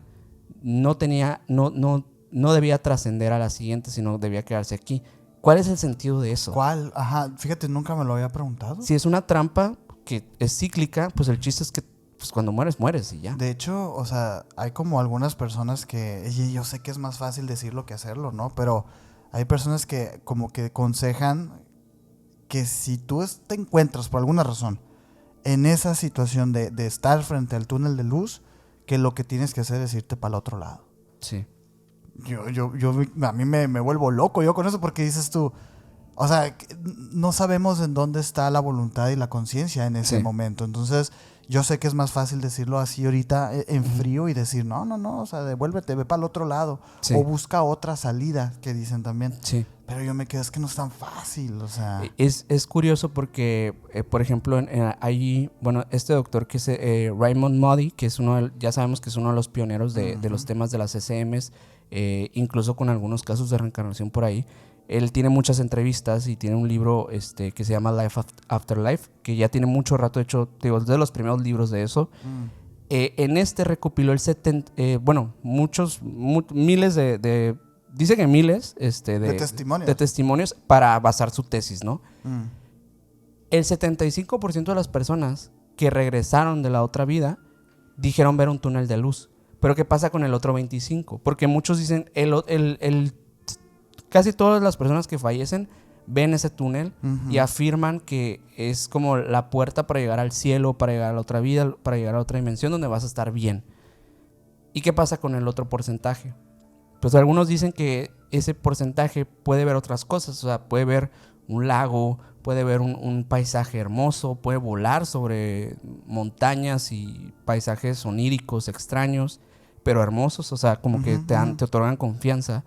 A: no debía trascender a la siguiente, sino debía quedarse aquí. ¿Cuál es el sentido de eso?
B: ¿Cuál? Ajá, fíjate, nunca me lo había preguntado.
A: Si es una trampa que es cíclica, pues el chiste es que pues, cuando mueres, mueres y ya.
B: De hecho, o sea, hay como algunas personas que, y yo sé que es más fácil decirlo que hacerlo, ¿no? Pero hay personas que como que aconsejan que si tú te encuentras por alguna razón en esa situación de estar frente al túnel de luz, que lo que tienes que hacer es irte para el otro lado.
A: Sí.
B: A mí me vuelvo loco yo con eso, porque dices tú, o sea, no sabemos en dónde está la voluntad y la conciencia en ese momento. Entonces, yo sé que es más fácil decirlo así ahorita en frío y decir, no, o sea, devuélvete, ve para el otro lado.
A: Sí.
B: O busca otra salida, que dicen también.
A: Sí.
B: Pero yo me quedo, es que no es tan fácil, o sea.
A: Es curioso porque, por ejemplo, hay, bueno, este doctor que es Raymond Moody, que es ya sabemos que es uno de los pioneros de los temas de las SCMs, incluso con algunos casos de reencarnación por ahí. Él tiene muchas entrevistas y tiene un libro que se llama Life After Life, que ya tiene mucho rato, de hecho, digo, es de los primeros libros de eso. En este recopiló miles dice que miles de testimonios para basar su tesis, ¿no? El 75% de las personas que regresaron de la otra vida dijeron ver un túnel de luz. Pero ¿qué pasa con el otro 25%? Porque muchos dicen, casi todas las personas que fallecen ven ese túnel y afirman que es como la puerta para llegar al cielo, para llegar a la otra vida, para llegar a otra dimensión donde vas a estar bien. ¿Y qué pasa con el otro porcentaje? Pues algunos dicen que ese porcentaje puede ver otras cosas, o sea, puede ver un lago, puede ver un paisaje hermoso, puede volar sobre montañas y paisajes oníricos extraños, pero hermosos, o sea, como que te otorgan confianza.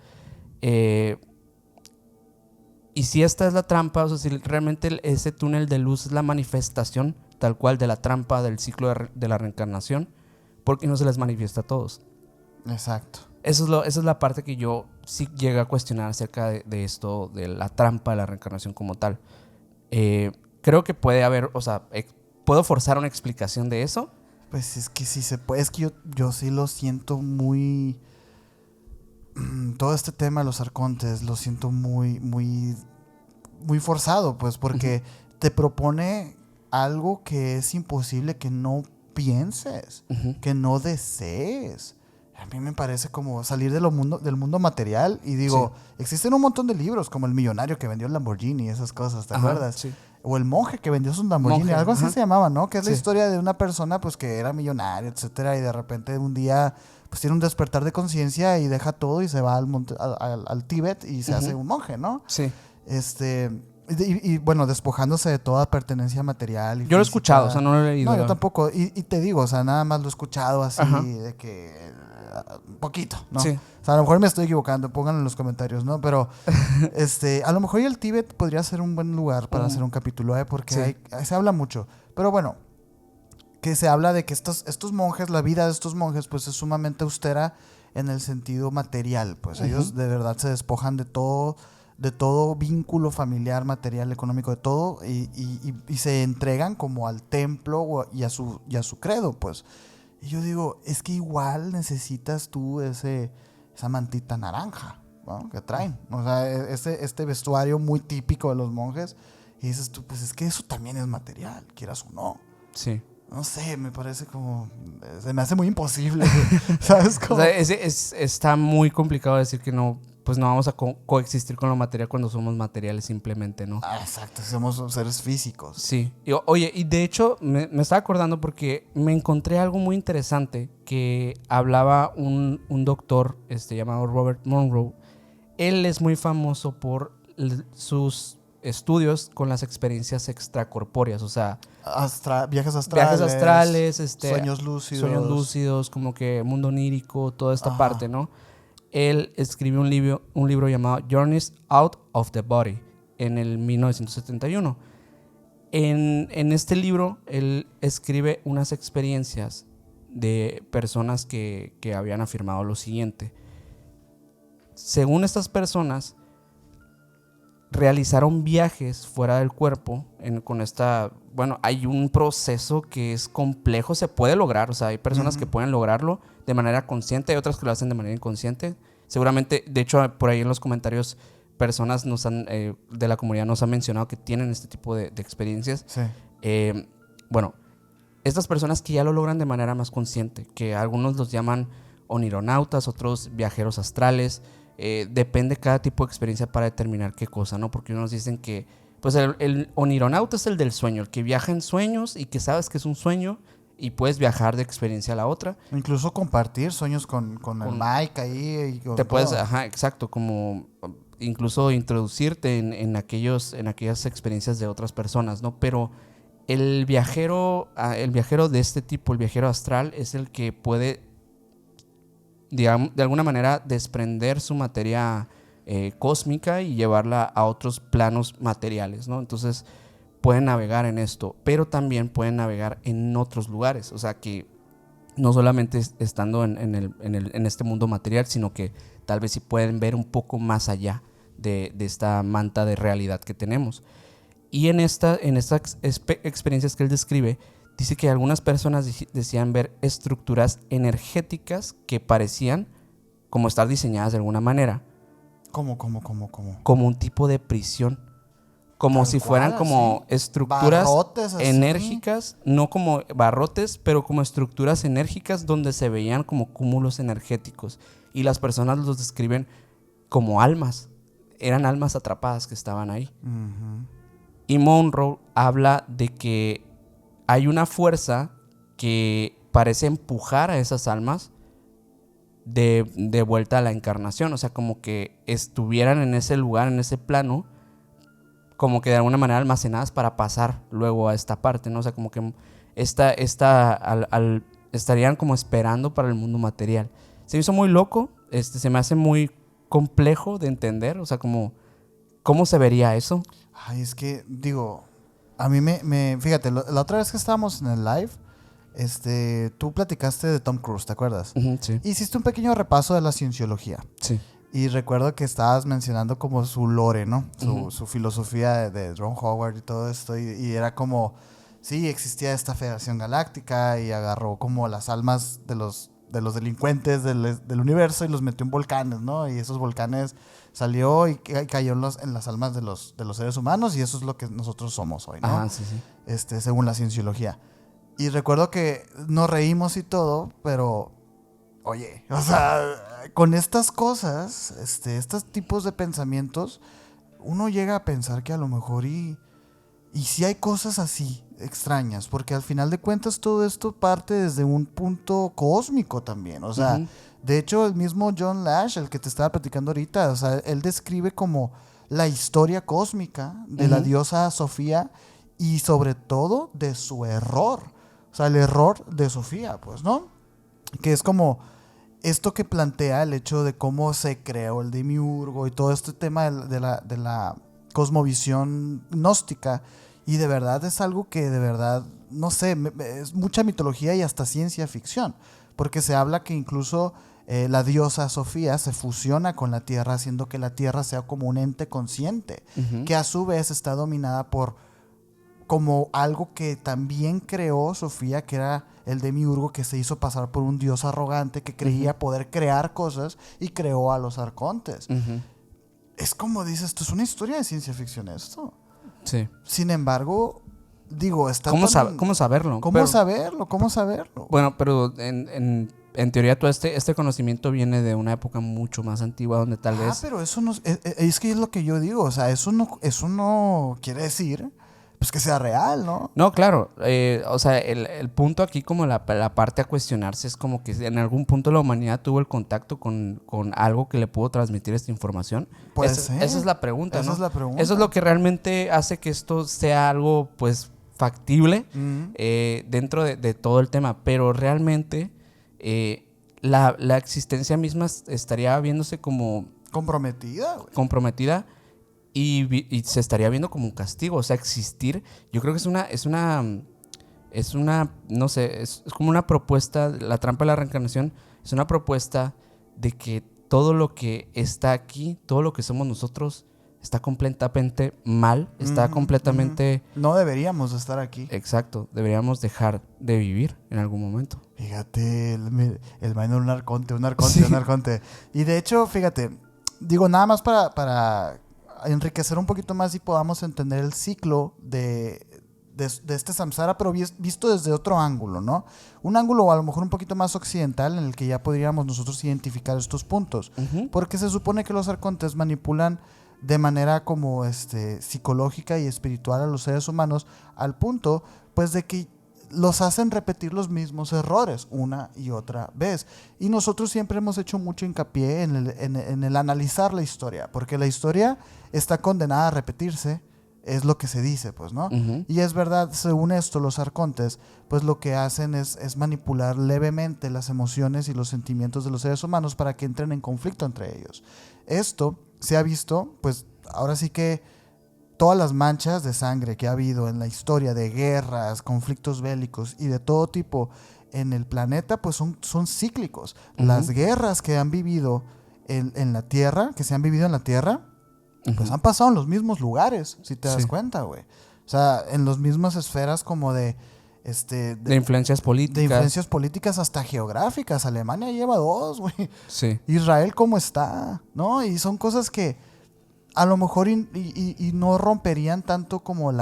A: Y si esta es la trampa, o sea, si realmente ese túnel de luz es la manifestación tal cual de la trampa del ciclo de la reencarnación, ¿por qué no se les manifiesta a todos?
B: Exacto.
A: Esa es la parte que yo sí llegué a cuestionar acerca de esto, de la trampa de la reencarnación como tal. Creo que puede haber, o sea, ¿puedo forzar una explicación de eso?
B: Pues es que sí se puede, es que yo sí lo siento muy... Todo este tema de los arcontes lo siento muy forzado, pues, porque te propone algo que es imposible que no pienses, que no desees. A mí me parece como salir del mundo material y digo, existen un montón de libros como El millonario que vendió el Lamborghini y esas cosas, ¿te acuerdas? Sí. O El monje que vendió su Lamborghini, algo así se llamaba, ¿no? Que es la historia de una persona pues que era millonaria, etcétera, y de repente un día pues tiene un despertar de conciencia y deja todo y se va al Tíbet y se hace un monje, ¿no?
A: Sí.
B: Y bueno, despojándose de toda pertenencia material.
A: Yo lo he escuchado, o sea, no lo he leído.
B: No, yo tampoco. Y te digo, o sea, nada más lo he escuchado así, de que... poquito, ¿no? Sí. O sea, a lo mejor me estoy equivocando, pónganlo en los comentarios, ¿no? Pero a lo mejor el Tíbet podría ser un buen lugar para hacer un capítulo, porque se habla mucho. Pero bueno, que se habla de que estos monjes, la vida de estos monjes, pues es sumamente austera en el sentido material. Pues ellos de verdad se despojan de todo vínculo familiar, material, económico, de todo, y se entregan como al templo y a su credo, pues. Y yo digo, es que igual necesitas tú esa mantita naranja, ¿no? Que traen. O sea, este vestuario muy típico de los monjes. Y dices tú, pues es que eso también es material, quieras o no.
A: Sí.
B: No sé, me parece como... Se me hace muy imposible, ¿sabes cómo?
A: O sea, está muy complicado decir que no... Pues no vamos a coexistir con lo material cuando somos materiales simplemente, ¿no?
B: Exacto, somos seres físicos.
A: Sí. Oye, y de hecho me estaba acordando porque me encontré algo muy interesante que hablaba un doctor llamado Robert Monroe. Él es muy famoso por sus estudios con las experiencias extracorpóreas, o sea,
B: viajes astrales, sueños lúcidos,
A: como que mundo onírico, toda esta parte, ¿no? Él escribió un libro llamado Journeys Out of the Body en el 1971. En este libro, él escribe unas experiencias de personas que habían afirmado lo siguiente. Según estas personas, realizaron viajes fuera del cuerpo con esta... Bueno, hay un proceso que es complejo, se puede lograr, o sea, hay personas que pueden lograrlo de manera consciente, hay otras que lo hacen de manera inconsciente. Seguramente, de hecho, por ahí en los comentarios, personas de la comunidad nos han mencionado que tienen este tipo de experiencias.
B: Sí.
A: Bueno, estas personas que ya lo logran de manera más consciente, que algunos los llaman onironautas, otros viajeros astrales, depende cada tipo de experiencia para determinar qué cosa, ¿no? Porque unos dicen que pues el onironauta es el del sueño, el que viaja en sueños y que sabes que es un sueño y puedes viajar de experiencia a la otra.
B: Incluso compartir sueños con el Mike ahí.
A: Te puedes, exacto, como incluso introducirte en aquellas experiencias de otras personas, ¿no? Pero el viajero de este tipo, el viajero astral, es el que puede, digamos, de alguna manera desprender su materia cósmica y llevarla a otros planos materiales, ¿no? Entonces pueden navegar en esto, pero también pueden navegar en otros lugares, o sea que no solamente estando en este mundo material, sino que tal vez sí pueden ver un poco más allá de esta manta de realidad que tenemos. Y en estas experiencias que él describe, dice que algunas personas decían ver estructuras energéticas que parecían como estar diseñadas de alguna manera.
B: ¿Cómo?
A: Como un tipo de prisión. Como si fueran como estructuras enérgicas, no como barrotes, pero como estructuras enérgicas donde se veían como cúmulos energéticos. Y las personas los describen como almas. Eran almas atrapadas que estaban ahí.
B: Uh-huh.
A: Y Monroe habla de que hay una fuerza que parece empujar a esas almas de vuelta a la encarnación. O sea, como que estuvieran en ese lugar, en ese plano, como que de alguna manera almacenadas para pasar luego a esta parte, ¿no? O sea, como que estarían como esperando para el mundo material. Se me hizo muy loco, se me hace muy complejo de entender, o sea, como ¿cómo se vería eso?
B: Ay, es que, digo, a mí fíjate, la otra vez que estábamos en el live, tú platicaste de Tom Cruise, ¿te acuerdas?
A: Uh-huh, sí.
B: Hiciste un pequeño repaso de la cienciología.
A: Sí.
B: Y recuerdo que estabas mencionando como su lore, ¿no?
A: Uh-huh.
B: Su filosofía de Ron Howard y todo esto. Y era como, sí, existía esta Federación Galáctica y agarró como las almas de los delincuentes del universo y los metió en volcanes, ¿no? Y esos volcanes salió y cayó en las almas de los seres humanos y eso es lo que nosotros somos hoy, ¿no?
A: Ajá, sí, sí.
B: Según la cienciología. Y recuerdo que nos reímos y todo, pero oye, o sea, con estas cosas, estos tipos de pensamientos, uno llega a pensar que a lo mejor y sí hay cosas así extrañas, porque al final de cuentas todo esto parte desde un punto cósmico también, o sea, uh-huh. De hecho el mismo John Lash, el que te estaba platicando ahorita, o sea, él describe como la historia cósmica de uh-huh. la diosa Sofía y sobre todo de su error, o sea, el error de Sofía, pues, ¿no? Que es como esto que plantea el hecho de cómo se creó el demiurgo y todo este tema de la cosmovisión gnóstica. Y de verdad es algo que de verdad, no sé, es mucha mitología y hasta ciencia ficción. Porque se habla que incluso la diosa Sofía se fusiona con la Tierra, haciendo que la Tierra sea como un ente consciente. Uh-huh. Que a su vez está dominada por como algo que también creó Sofía, que era el demiurgo que se hizo pasar por un dios arrogante que creía uh-huh. poder crear cosas y creó a los arcontes. Uh-huh. Es como dices, esto es una historia de ciencia ficción esto.
A: Sí.
B: Sin embargo, digo, está
A: ¿Cómo saberlo?
B: ¿Cómo saberlo? Bueno,
A: pero en teoría todo este conocimiento viene de una época mucho más antigua donde tal vez...
B: pero eso no es que es lo que yo digo, o sea, eso no quiere decir pues que sea real, ¿no?
A: No, claro. O sea, el punto aquí, como la parte a cuestionarse, es como que en algún punto la humanidad tuvo el contacto con algo que le pudo transmitir esta información.
B: Puede ser.
A: Esa es la pregunta,
B: Esa
A: ¿no?
B: es la pregunta.
A: Eso es lo que realmente hace que esto sea algo, pues, factible dentro de todo el tema. Pero realmente la existencia misma estaría viéndose como
B: Comprometida, güey.
A: comprometida. Y se estaría viendo como un castigo. O sea, existir, yo creo que es una, no sé, es como una propuesta. La trampa de la reencarnación es una propuesta de que todo lo que está aquí, todo lo que somos nosotros, está completamente mal, está completamente...
B: No deberíamos estar aquí.
A: Exacto, deberíamos dejar de vivir en algún momento.
B: Fíjate, el minor un arconte.
A: Sí.
B: Y de hecho, fíjate, digo, nada más para enriquecer un poquito más y podamos entender el ciclo de este samsara, pero visto desde otro ángulo, ¿no? Un ángulo a lo mejor un poquito más occidental en el que ya podríamos nosotros identificar estos puntos. Porque se supone que los arcontes manipulan de manera como psicológica y espiritual a los seres humanos al punto, pues, de que los hacen repetir los mismos errores una y otra vez. Y nosotros siempre hemos hecho mucho hincapié en el analizar la historia, porque la historia está condenada a repetirse, es lo que se dice, pues, ¿no? Y es verdad, según esto, los arcontes, pues lo que hacen es manipular levemente las emociones y los sentimientos de los seres humanos para que entren en conflicto entre ellos. Esto se ha visto, pues, ahora sí que todas las manchas de sangre que ha habido en la historia de guerras, conflictos bélicos y de todo tipo en el planeta, pues son cíclicos. Las guerras que han vivido en la Tierra, que se han vivido en la Tierra, pues han pasado en los mismos lugares, si te das cuenta, güey. O sea, en las mismas esferas como de
A: influencias políticas.
B: De influencias políticas hasta geográficas. Alemania lleva 2, güey.
A: Sí.
B: Israel cómo está, ¿no? Y son cosas que a lo mejor y no romperían tanto como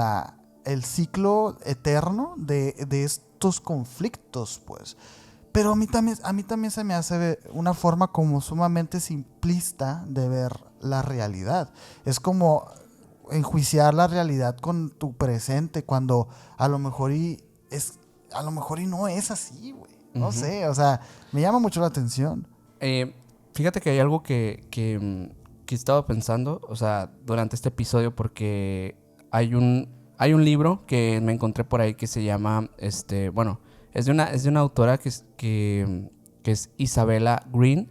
B: el ciclo eterno de estos conflictos, pues. Pero a mí también se me hace una forma como sumamente simplista de ver la realidad. Es como enjuiciar la realidad con tu presente cuando a lo mejor y no es así, güey. No sé, o sea, me llama mucho la atención.
A: Fíjate que hay algo que he estado pensando, o sea, durante este episodio, porque hay un libro que me encontré por ahí que se llama, bueno, es de una autora que es Isabella Green.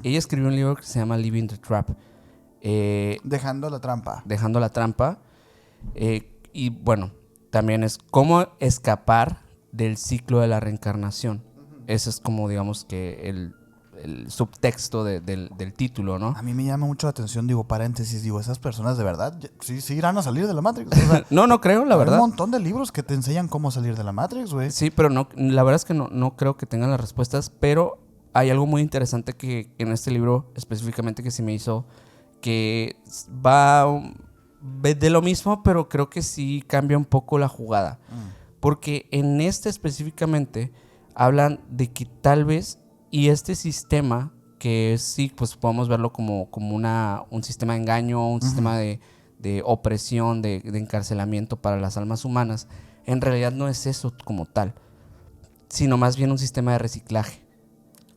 A: Ella escribió un libro que se llama Living the Trap.
B: Dejando la trampa.
A: Dejando la trampa. Y bueno, también es cómo escapar del ciclo de la reencarnación. Ese es como, digamos, que el subtexto del título, ¿no?
B: A mí me llama mucho la atención, digo, paréntesis, esas personas de verdad sí irán a salir de la Matrix. O sea,
A: no creo, la verdad.
B: Hay un montón de libros que te enseñan cómo salir de la Matrix, güey.
A: Sí, pero no, la verdad es que no creo que tengan las respuestas, pero hay algo muy interesante que en este libro específicamente que se me hizo, que va de lo mismo, pero creo que sí cambia un poco la jugada. Porque en específicamente hablan de que tal vez, y este sistema, que sí, pues podemos verlo como un sistema de engaño, un sistema de opresión, de encarcelamiento para las almas humanas, en realidad no es eso como tal, sino más bien un sistema de reciclaje.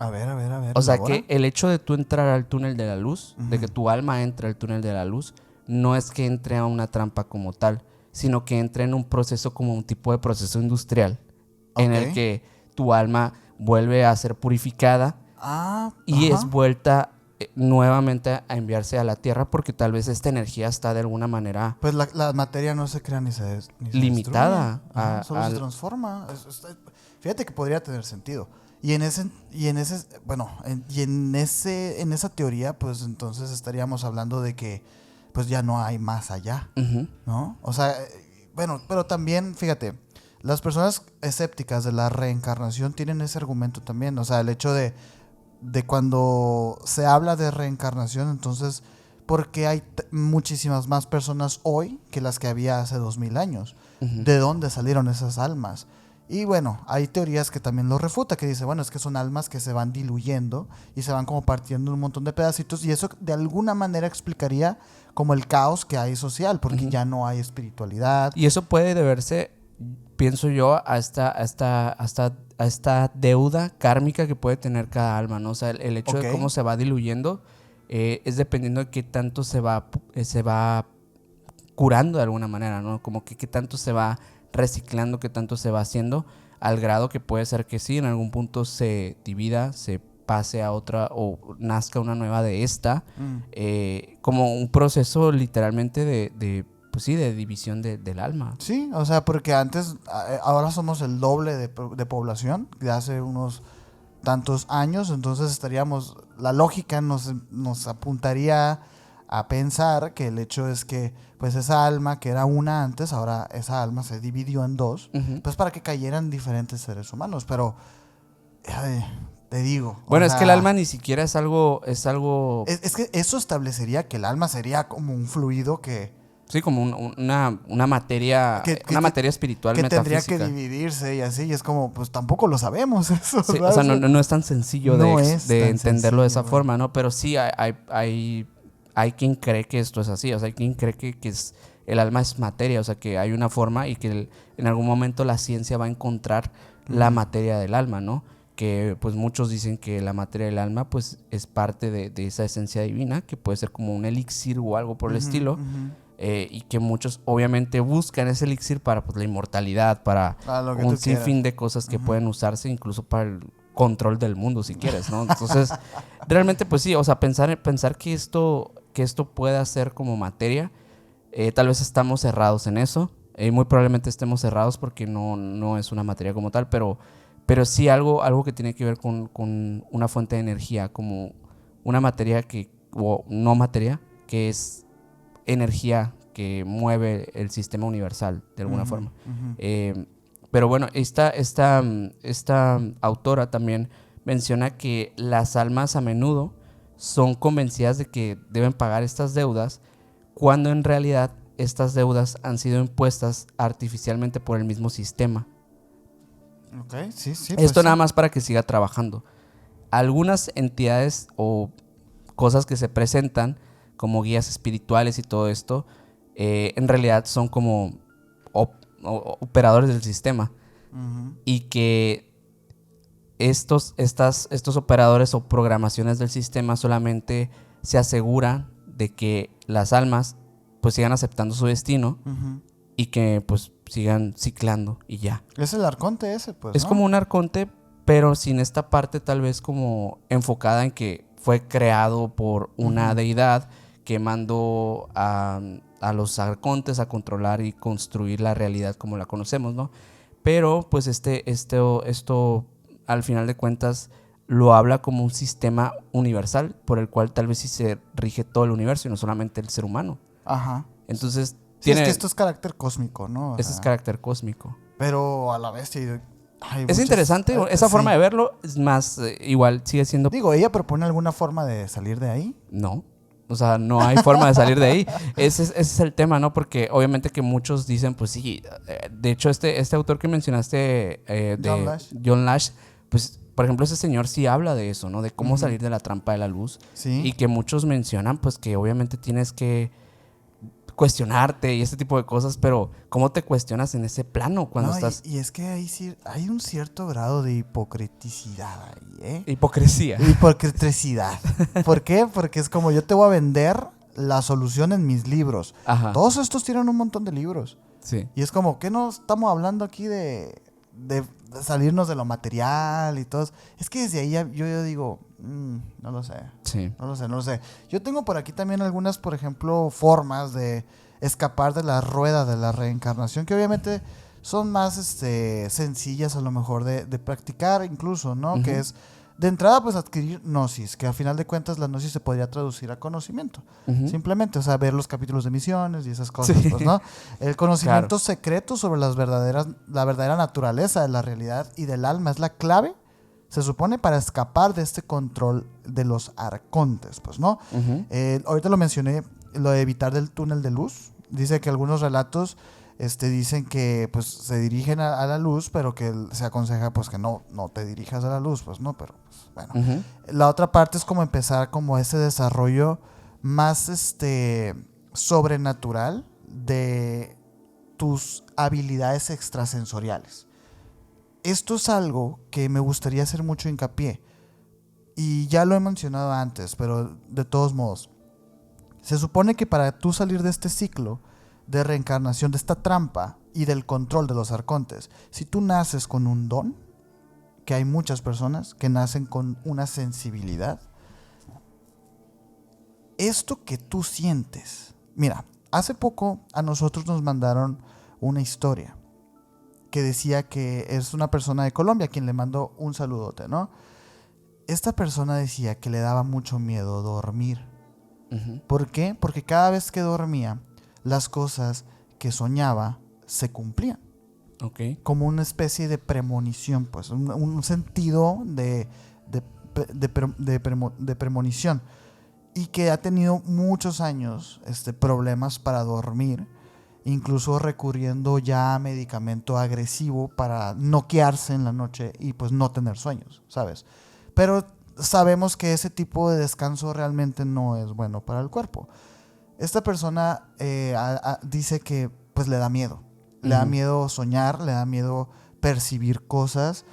B: A ver.
A: O sea, que el hecho de tú entrar al túnel de la luz, de que tu alma entre al túnel de la luz, no es que entre a una trampa como tal, sino que entre en un proceso como un tipo de proceso industrial, en el que tu alma vuelve a ser purificada y es vuelta nuevamente a enviarse a la tierra, porque tal vez esta energía está de alguna manera...
B: Pues la materia no se crea ni se
A: limitada.
B: Solo se transforma. Fíjate que podría tener sentido. Y en esa teoría, pues entonces estaríamos hablando de que pues ya no hay más allá, ¿no? O sea, bueno, pero también, fíjate, las personas escépticas de la reencarnación tienen ese argumento también. O sea, el hecho de cuando se habla de reencarnación, entonces, ¿por qué hay muchísimas más personas hoy que las que había hace 2000 años? ¿De dónde salieron esas almas? Y bueno, hay teorías que también lo refuta, que dice, bueno, es que son almas que se van diluyendo y se van como partiendo en un montón de pedacitos y eso de alguna manera explicaría como el caos que hay social, porque ya no hay espiritualidad.
A: Y eso puede deberse, pienso yo, a esta deuda kármica que puede tener cada alma, ¿no? O sea, el hecho de cómo se va diluyendo es dependiendo de qué tanto se va curando de alguna manera, ¿no? Como que qué tanto se va reciclando, qué tanto se va haciendo, al grado que puede ser que sí, en algún punto se divida, se pase a otra o nazca una nueva de esta, como un proceso literalmente pues sí, de división del alma.
B: Sí, o sea, porque antes, ahora somos el doble de población de hace unos tantos años, entonces la lógica nos apuntaría a pensar que el hecho es que pues esa alma que era una antes, ahora esa alma se dividió en dos, pues para que cayeran diferentes seres humanos, pero te digo.
A: Bueno, es que el alma ni siquiera es algo...
B: Es que eso establecería que el alma sería como un fluido que...
A: Sí, como una materia, una materia espiritual
B: que
A: metafísica.
B: Tendría que dividirse y así, y es como, pues tampoco lo sabemos eso.
A: Sí, o sea, no es tan sencillo de entenderlo
B: sencillo,
A: de esa forma, ¿no? Pero sí hay quien cree que esto es así, o sea, hay quien cree que el alma es materia, o sea, que hay una forma y que en algún momento la ciencia va a encontrar la materia del alma, ¿no? Que pues muchos dicen que la materia del alma pues es parte de esa esencia divina, que puede ser como un elixir o algo por el estilo. Y que muchos obviamente buscan ese elixir para pues, la inmortalidad, para un sinfín de cosas que pueden usarse incluso para el control del mundo si quieres, ¿no? Entonces, realmente pues sí, o sea, pensar que esto pueda ser como materia, tal vez estamos cerrados en eso, muy probablemente estemos cerrados porque no es una materia como tal, pero sí algo que tiene que ver con una fuente de energía, como una materia o no materia, que es energía que mueve el sistema universal de alguna forma. Pero bueno, esta autora también menciona que las almas a menudo son convencidas de que deben pagar estas deudas cuando en realidad estas deudas han sido impuestas artificialmente por el mismo sistema.
B: Okay, sí,
A: Esto nada más para que siga trabajando. Algunas entidades o cosas que se presentan como guías espirituales y todo esto, en realidad son como operadores del sistema. Y que estos operadores o programaciones del sistema solamente se aseguran de que las almas pues sigan aceptando su destino y que pues sigan ciclando y ya.
B: Es el arconte ese, pues,
A: es, ¿no? Como un arconte, pero sin esta parte tal vez como enfocada en que fue creado por una deidad que mandó a los arcontes a controlar y construir la realidad como la conocemos, ¿no? Pero pues esto al final de cuentas lo habla como un sistema universal por el cual tal vez sí se rige todo el universo y no solamente el ser humano.
B: Ajá.
A: Entonces
B: sí, es que esto es carácter cósmico, ¿no?
A: Ese es carácter cósmico.
B: Pero a la vez
A: es interesante, esa forma de verlo, es más, igual sigue siendo...
B: Digo, ¿ella propone alguna forma de salir de ahí?
A: No. O sea, no hay forma de salir de ahí. Ese es el tema, ¿no? Porque obviamente que muchos dicen, pues sí, de hecho este autor que mencionaste, John Lash, pues por ejemplo ese señor sí habla de eso, ¿no? De cómo salir de la trampa de la luz.
B: Sí.
A: Y que muchos mencionan, pues que obviamente tienes que cuestionarte y este tipo de cosas, pero ¿cómo te cuestionas en ese plano cuando estás...?
B: Y es que ahí sí hay un cierto grado de hipocriticidad ahí, ¿eh?
A: Hipocresía.
B: Hipocriticidad. ¿Por qué? Porque es como yo te voy a vender la solución en mis libros.
A: Ajá.
B: Todos estos tienen un montón de libros.
A: Sí.
B: Y es como, ¿qué no estamos hablando aquí de salirnos de lo material y todo? Es que desde ahí yo digo, no lo sé.
A: Sí.
B: No lo sé. Yo tengo por aquí también algunas, por ejemplo, formas de escapar de la rueda de la reencarnación, que obviamente son más sencillas a lo mejor de practicar incluso, ¿no? Que es, de entrada, pues adquirir gnosis, que al final de cuentas la gnosis se podría traducir a conocimiento. Simplemente, o sea, ver los capítulos de misiones y esas cosas, pues, ¿no? El conocimiento secreto sobre la verdadera naturaleza de la realidad y del alma es la clave, se supone, para escapar de este control de los arcontes, pues, ¿no? Ahorita lo mencioné, lo de evitar del túnel de luz. Dice que algunos relatos dicen que pues se dirigen a la luz, pero que se aconseja pues que no te dirijas a la luz, pues no, pero pues, bueno.
A: Ujú.
B: La otra parte es como empezar como ese desarrollo más sobrenatural de tus habilidades extrasensoriales. Esto es algo que me gustaría hacer mucho hincapié. Y ya lo he mencionado antes, pero de todos modos. Se supone que para tú salir de este ciclo de reencarnación, de esta trampa y del control de los arcontes, si tú naces con un don, que hay muchas personas que nacen con una sensibilidad, esto que tú sientes. Mira, hace poco a nosotros nos mandaron una historia que decía que es una persona de Colombia, quien le mandó un saludote, ¿no? Esta persona decía que le daba mucho miedo dormir.
A: Ujú.
B: ¿Por qué? Porque cada vez que dormía, las cosas que soñaba se cumplían.
A: Ok.
B: Como una especie de premonición, pues, un sentido de premonición. Y que ha tenido muchos años problemas para dormir, incluso recurriendo ya a medicamento agresivo para noquearse en la noche y pues no tener sueños, ¿sabes? Pero sabemos que ese tipo de descanso realmente no es bueno para el cuerpo. Esta persona dice que pues le da miedo. Le da miedo soñar, le da miedo percibir cosas,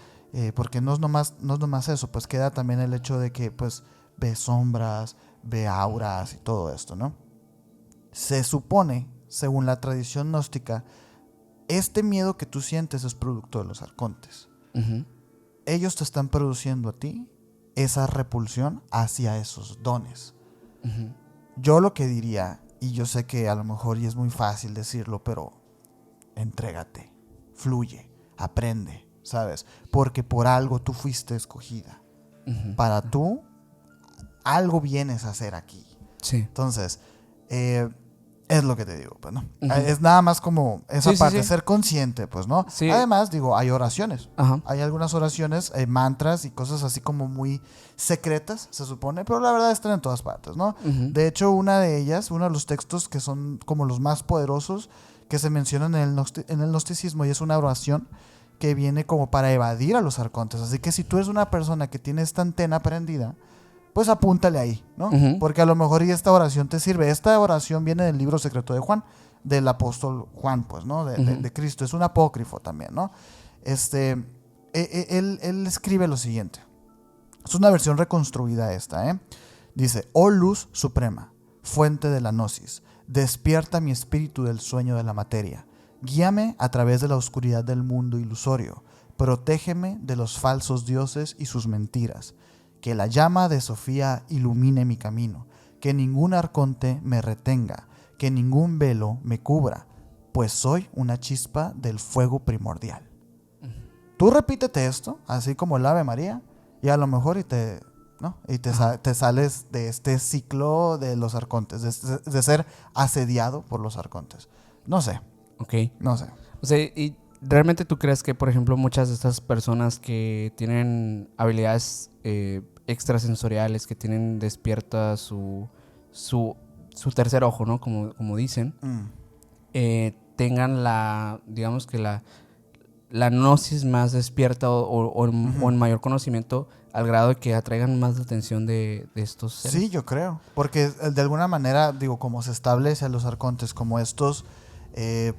B: porque no es nomás eso, pues queda también el hecho de que pues ve sombras, ve auras y todo esto, ¿no? Se supone, según la tradición gnóstica, este miedo que tú sientes es producto de los arcontes.
A: Ujú.
B: Ellos te están produciendo a ti esa repulsión hacia esos dones.
A: Ujú.
B: Yo lo que diría, y yo sé que a lo mejor y es muy fácil decirlo, pero entrégate, fluye, aprende, ¿sabes? Porque por algo tú fuiste escogida.
A: Ujú.
B: Para tú, algo vienes a hacer aquí.
A: Sí.
B: Entonces, es lo que te digo, pues, ¿no?
A: Ujú.
B: Es nada más como esa
A: Sí, sí,
B: parte,
A: sí.
B: ser consciente, pues, ¿no?
A: Sí.
B: Además, digo, hay oraciones.
A: Ajá.
B: Hay algunas oraciones, mantras y cosas así como muy secretas, se supone, pero la verdad están en todas partes, ¿no?
A: Ujú.
B: De hecho, una de ellas, uno de los textos que son como los más poderosos que se mencionan en el gnosticismo, y es una oración que viene como para evadir a los arcontes. Así que si tú eres una persona que tiene esta antena prendida, pues apúntale ahí, ¿no?
A: Ujú.
B: Porque a lo mejor y esta oración te sirve. Esta oración viene del libro secreto de Juan, del apóstol Juan, pues, ¿no? De Cristo. Es un apócrifo también, ¿no? Él escribe lo siguiente. Es una versión reconstruida esta, ¿eh? Dice: oh luz suprema, fuente de la gnosis, despierta mi espíritu del sueño de la materia. Guíame a través de la oscuridad del mundo ilusorio. Protégeme de los falsos dioses y sus mentiras. Que la llama de Sofía ilumine mi camino. Que ningún arconte me retenga. Que ningún velo me cubra. Pues soy una chispa del fuego primordial. Tú repítete esto, así como el Ave María, y a lo mejor te sales de este ciclo de los arcontes, de ser asediado por los arcontes. No sé.
A: Ok.
B: No sé.
A: O sea, ¿y realmente tú crees que, por ejemplo, muchas de estas personas que tienen habilidades extrasensoriales, que tienen despierta su tercer ojo, ¿no? Como dicen, tengan digamos que la gnosis más despierta o en mayor conocimiento al grado de que atraigan más la atención de estos seres?
B: Sí, yo creo. Porque de alguna manera, digo, como se establece a los arcontes como estos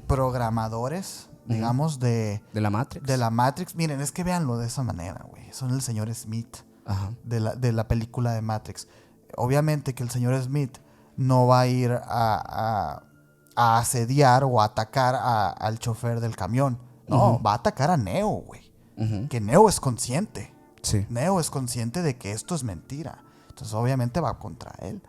B: programadores, digamos, de
A: la Matrix.
B: De la Matrix. Miren, es que véanlo de esa manera, güey. Son el señor Smith.
A: Ajá.
B: De la película de Matrix. Obviamente que el señor Smith no va a ir a asediar o a atacar al chofer del camión. No, va a atacar a Neo, güey. Que Neo es consciente.
A: Sí.
B: Neo es consciente de que esto es mentira. Entonces obviamente va contra él.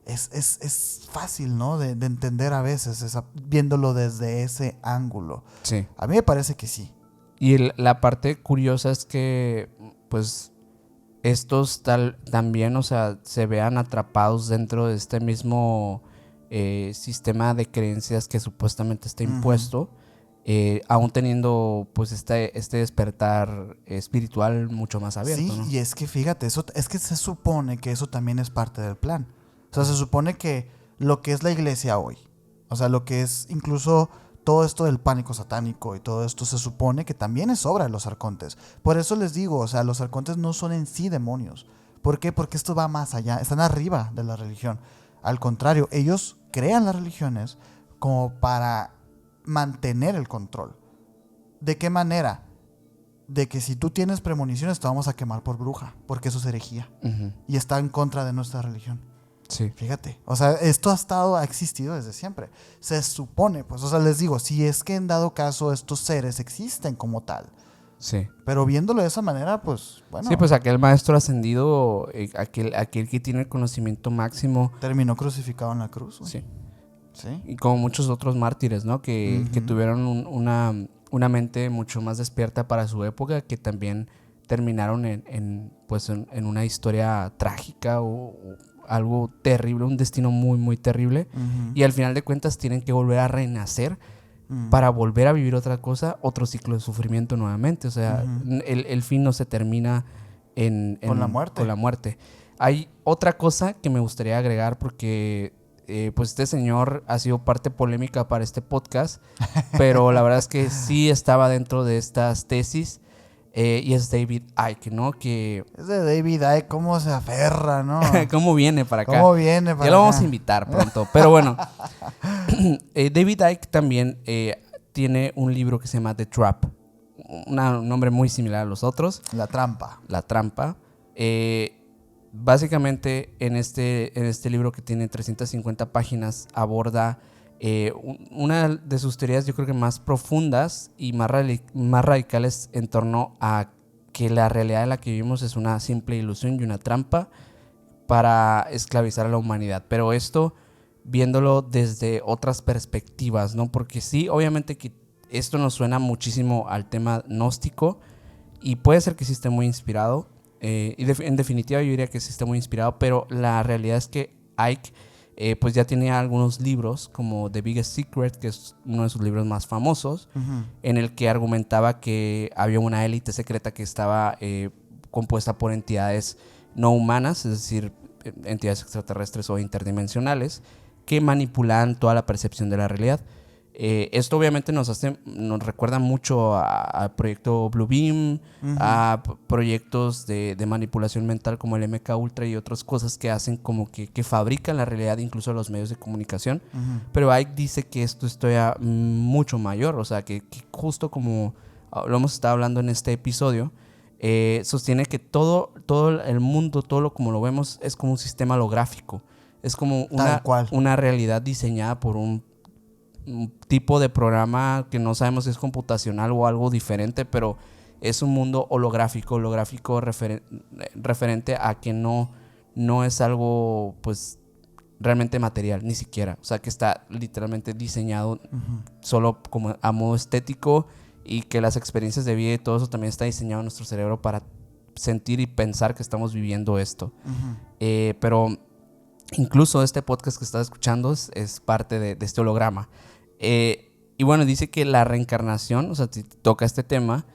B: Es fácil, ¿no? De entender a veces, viéndolo desde ese ángulo.
A: Sí.
B: A mí me parece que sí.
A: Y la parte curiosa es que, pues, estos también, o sea, se vean atrapados dentro de este mismo sistema de creencias que supuestamente está impuesto, aún teniendo, pues, este despertar espiritual mucho más abierto,
B: Sí,
A: ¿no?
B: y es que fíjate, es que se supone que eso también es parte del plan. O sea, se supone que lo que es la iglesia hoy, o sea, lo que es incluso todo esto del pánico satánico y todo esto se supone que también es obra de los arcontes. Por eso les digo, o sea, los arcontes no son en sí demonios. ¿Por qué? Porque esto va más allá, están arriba de la religión. Al contrario, ellos crean las religiones como para mantener el control. ¿De qué manera? De que si tú tienes premoniciones te vamos a quemar por bruja, porque eso es herejía. Y está en contra de nuestra religión.
A: Sí.
B: Fíjate, o sea, esto ha existido desde siempre. Se supone, pues, o sea, les digo, si es que en dado caso estos seres existen como tal.
A: Sí.
B: Pero viéndolo de esa manera, pues, bueno.
A: Sí, pues aquel maestro ascendido, aquel que tiene el conocimiento máximo.
B: Terminó crucificado en la cruz.
A: Sí.
B: Sí.
A: Y como muchos otros mártires, ¿no? Que tuvieron una mente mucho más despierta para su época, que también terminaron en una historia trágica o algo terrible, un destino muy, muy terrible. Y al final de cuentas tienen que volver a renacer para volver a vivir otra cosa, otro ciclo de sufrimiento nuevamente. O sea, el fin no se termina
B: con la muerte.
A: Con la muerte. Hay otra cosa que me gustaría agregar porque pues este señor ha sido parte polémica para este podcast, pero la verdad es que sí estaba dentro de estas tesis. Y es David Icke, ¿no? Que
B: es de David Icke, cómo se aferra, ¿no?
A: ¿Cómo viene para acá?
B: ¿Cómo viene para acá?
A: Ya lo vamos a invitar pronto. Pero bueno, David Icke también tiene un libro que se llama The Trap. Un nombre muy similar a los otros.
B: La trampa.
A: La trampa. Básicamente, en este libro que tiene 350 páginas, aborda una de sus teorías, yo creo que más profundas y más radicales en torno a que la realidad en la que vivimos es una simple ilusión y una trampa para esclavizar a la humanidad. Pero esto viéndolo desde otras perspectivas, ¿no? Porque sí, obviamente que esto nos suena muchísimo al tema gnóstico y puede ser que sí esté muy inspirado. En definitiva yo diría que sí está muy inspirado, pero la realidad es que Icke pues ya tenía algunos libros como The Biggest Secret, que es uno de sus libros más famosos, en el que argumentaba que había una élite secreta que estaba compuesta por entidades no humanas, es decir, entidades extraterrestres o interdimensionales, que manipulan toda la percepción de la realidad. Esto obviamente nos recuerda mucho al proyecto Bluebeam, a proyectos de manipulación mental como el MK Ultra y otras cosas que hacen como que fabrican la realidad incluso a los medios de comunicación. Pero Icke dice que esto es todavía mucho mayor, o sea que justo como lo hemos estado hablando en este episodio, sostiene que todo el mundo, como lo vemos, es como un sistema holográfico, es como una realidad diseñada por un tipo de programa que no sabemos si es computacional o algo diferente, pero es un mundo holográfico referente a que no es algo pues realmente material, ni siquiera, o sea que está literalmente diseñado solo como a modo estético, y que las experiencias de vida y todo eso también está diseñado en nuestro cerebro para sentir y pensar que estamos viviendo esto. Pero incluso este podcast que estás escuchando es parte de este holograma. Y bueno, dice que la reencarnación, o sea, si toca este tema,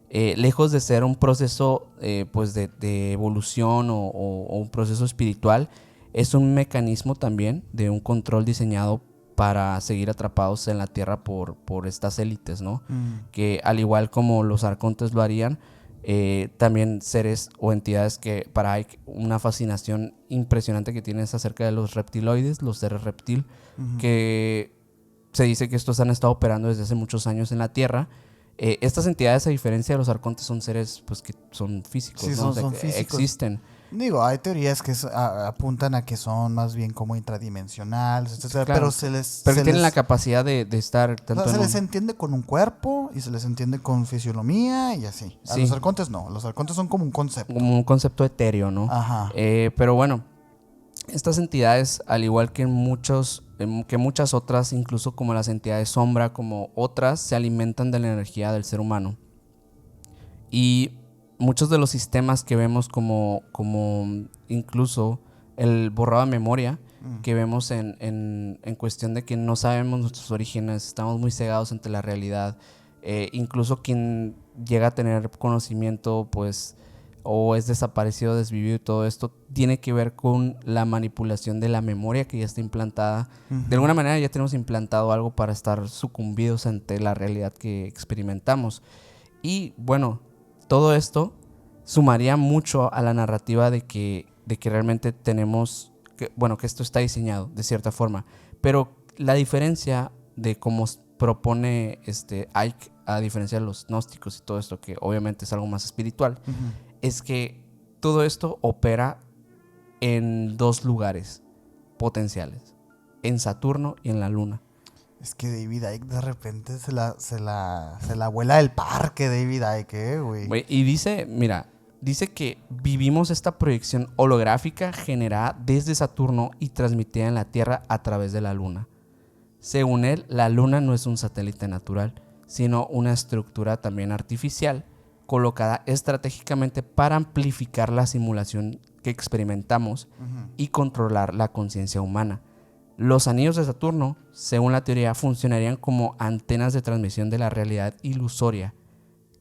A: lejos de ser un proceso pues de evolución o un proceso espiritual, es un mecanismo también de un control diseñado para seguir atrapados en la tierra por estas élites, ¿no? Que al igual como los arcontes lo harían, también seres o entidades que para Icke una fascinación impresionante que tienen es acerca de los reptiloides, los seres reptil, que se dice que estos han estado operando desde hace muchos años en la Tierra. Estas entidades, a diferencia de los arcontes, son seres pues que son físicos,
B: sí,
A: ¿no?
B: son físicos.
A: Existen.
B: Digo, hay teorías que apuntan a que son más bien como intradimensionales, etcétera,
A: claro, pero tienen la capacidad de estar tanto,
B: o sea, se les entiende con un cuerpo y se les entiende con fisiología y así. A los arcontes no, los arcontes son como un concepto.
A: Como un concepto etéreo, ¿no?
B: Ajá.
A: Pero bueno, estas entidades, al igual que muchas otras, incluso como las entidades sombra, como otras, se alimentan de la energía del ser humano. Y muchos de los sistemas que vemos como incluso el borrado de memoria que vemos en cuestión de que no sabemos nuestros orígenes, estamos muy cegados ante la realidad. Incluso quien llega a tener conocimiento, pues o es desaparecido, desvivido y todo esto, tiene que ver con la manipulación de la memoria que ya está implantada. De alguna manera ya tenemos implantado algo para estar sucumbidos ante la realidad que experimentamos. Y bueno, todo esto sumaría mucho a la narrativa de que realmente tenemos, que esto está diseñado de cierta forma. Pero la diferencia de cómo propone Icke, a diferencia de los gnósticos y todo esto, que obviamente es algo más espiritual, es que todo esto opera en dos lugares potenciales, en Saturno y en la Luna.
B: Es que David Icke de repente se la vuela del parque, David Icke, güey.
A: Y dice que vivimos esta proyección holográfica generada desde Saturno y transmitida en la Tierra a través de la Luna. Según él, la Luna no es un satélite natural, sino una estructura también artificial, colocada estratégicamente para amplificar la simulación que experimentamos y controlar la conciencia humana. Los anillos de Saturno, según la teoría, funcionarían como antenas de transmisión de la realidad ilusoria,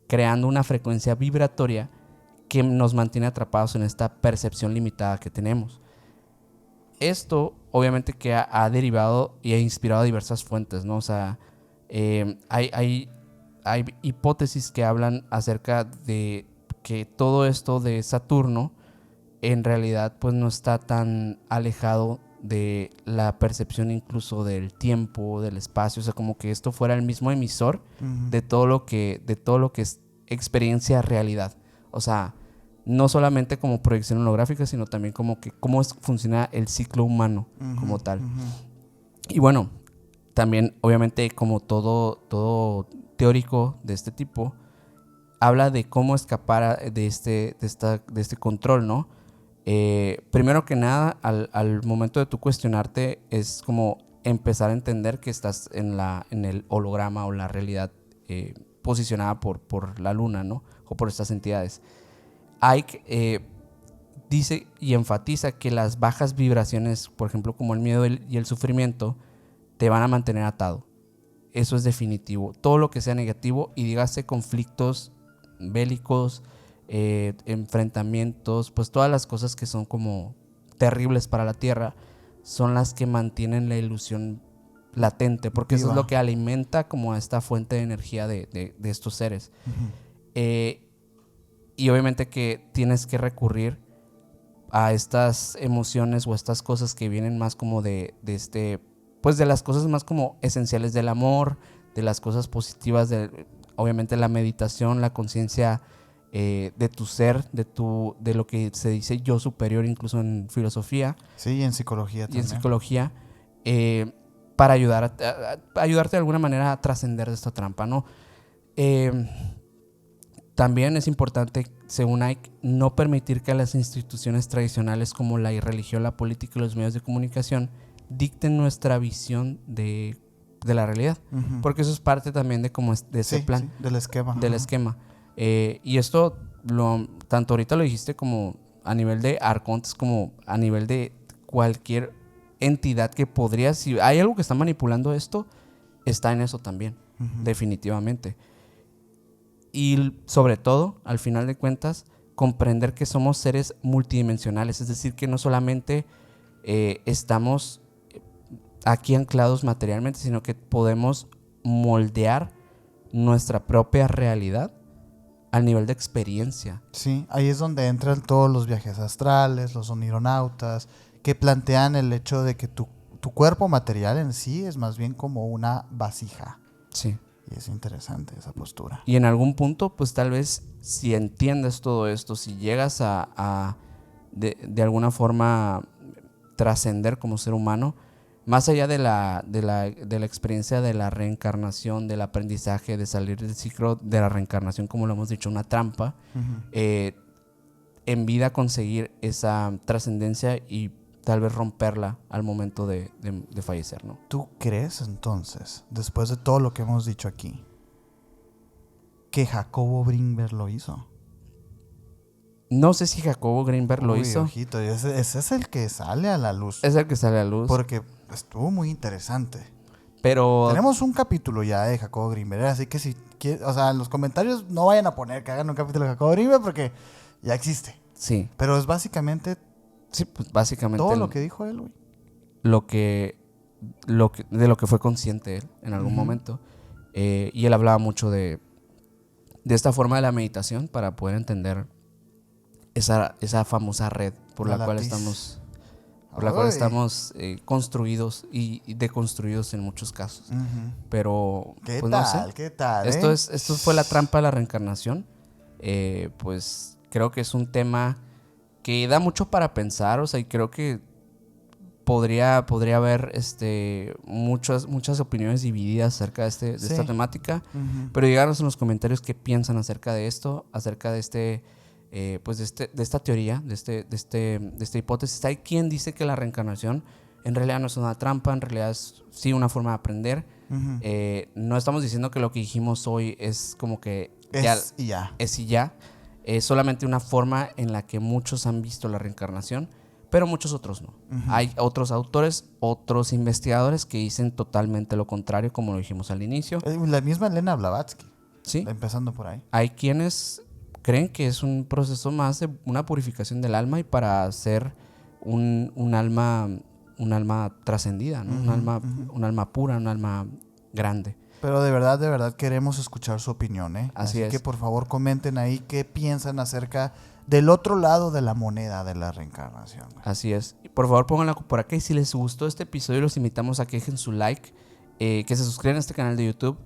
A: creando una frecuencia vibratoria que nos mantiene atrapados en esta percepción limitada que tenemos. Esto obviamente que ha derivado y ha inspirado a diversas fuentes, ¿no? O sea, hay hipótesis que hablan acerca de que todo esto de Saturno en realidad pues no está tan alejado de la percepción incluso del tiempo, del espacio, o sea, como que esto fuera el mismo emisor de todo lo que es experiencia realidad. O sea, no solamente como proyección holográfica, sino también como que cómo funciona el ciclo humano como tal. Y bueno, también obviamente como todo teórico de este tipo, habla de cómo escapar de este control, ¿no? Primero que nada, al momento de tú cuestionarte, es como empezar a entender que estás en el holograma o la realidad posicionada por la luna, ¿no? O por estas entidades. Icke dice y enfatiza que las bajas vibraciones, por ejemplo, como el miedo y el sufrimiento, te van a mantener atado. Eso es definitivo. Todo lo que sea negativo, y dígase conflictos bélicos, enfrentamientos, pues todas las cosas que son como terribles para la Tierra, son las que mantienen la ilusión latente, porque eso es lo que alimenta como a esta fuente de energía de estos seres. Y obviamente que tienes que recurrir a estas emociones o estas cosas que vienen más como de las cosas más como esenciales del amor, de las cosas positivas, obviamente la meditación, la conciencia de tu ser, de lo que se dice yo superior, incluso en filosofía.
B: Sí, y en psicología también.
A: Y en psicología, para ayudarte de alguna manera a trascender de esta trampa, ¿no? También es importante, según Icke, no permitir que las instituciones tradicionales como la religión, la política y los medios de comunicación dicten nuestra visión de la realidad. Porque eso es parte también de ese plan.
B: Sí, del esquema.
A: Del esquema. Y esto, tanto ahorita lo dijiste como a nivel de arcontes, como a nivel de cualquier entidad que podría, si hay algo que está manipulando esto, está en eso también, definitivamente. Y sobre todo, al final de cuentas, comprender que somos seres multidimensionales, es decir, que no solamente estamos aquí anclados materialmente, sino que podemos moldear nuestra propia realidad al nivel de experiencia.
B: Sí, ahí es donde entran todos los viajes astrales, los onironautas, que plantean el hecho de que tu cuerpo material en sí es más bien como una vasija.
A: Sí.
B: Y es interesante esa postura.
A: Y en algún punto, pues tal vez si entiendes todo esto, si llegas a de alguna forma trascender como ser humano, más allá de la experiencia de la reencarnación, del aprendizaje, de salir del ciclo de la reencarnación, como lo hemos dicho, una trampa, en vida conseguir esa trascendencia y tal vez romperla al momento de fallecer, ¿no?
B: ¿Tú crees entonces, después de todo lo que hemos dicho aquí, que Jacobo Grinberg lo hizo?
A: No sé si Jacobo Grinberg lo hizo.
B: Ojito, ese es el que sale a la luz.
A: Es el que sale a la luz.
B: Porque estuvo muy interesante.
A: Pero
B: tenemos un capítulo ya de Jacobo Grinberg, así que si quieres, o sea, en los comentarios no vayan a poner que hagan un capítulo de Jacobo Grinberg porque Ya existe.
A: Sí.
B: Pero es básicamente
A: Sí, pues básicamente
B: todo lo que dijo él, güey.
A: de lo que fue consciente él en algún momento. Y él hablaba mucho de esta forma de la meditación para poder entender esa famosa red por la cual estamos construidos y deconstruidos en muchos casos. Pero
B: ¿Qué
A: pues
B: tal?
A: no sé.
B: ¿Qué tal?
A: Esto fue la trampa de la reencarnación. Pues creo que es un tema que da mucho para pensar, o sea, y creo que podría haber muchas opiniones divididas acerca de esta temática, pero díganos en los comentarios qué piensan acerca de esto, acerca de de esta teoría, de esta hipótesis. Hay quien dice que la reencarnación en realidad no es una trampa, en realidad es sí una forma de aprender. No estamos diciendo que lo que dijimos hoy es como que
B: es y ya.
A: Es y ya. Es solamente una forma en la que muchos han visto la reencarnación, pero muchos otros no. Hay otros autores, otros investigadores que dicen totalmente lo contrario, como lo dijimos al inicio.
B: La misma Elena Blavatsky.
A: Sí.
B: Empezando por ahí.
A: Hay quienes creen que es un proceso más de una purificación del alma y para ser un alma trascendida, ¿no? Un alma pura, un alma grande.
B: Pero de verdad queremos escuchar su opinión, ¿eh?
A: Así es.
B: Que por favor comenten ahí qué piensan acerca del otro lado de la moneda de la reencarnación.
A: Así es. Por favor, pónganla por acá. Y si les gustó este episodio, los invitamos a que dejen su like, que se suscriban a este canal de YouTube.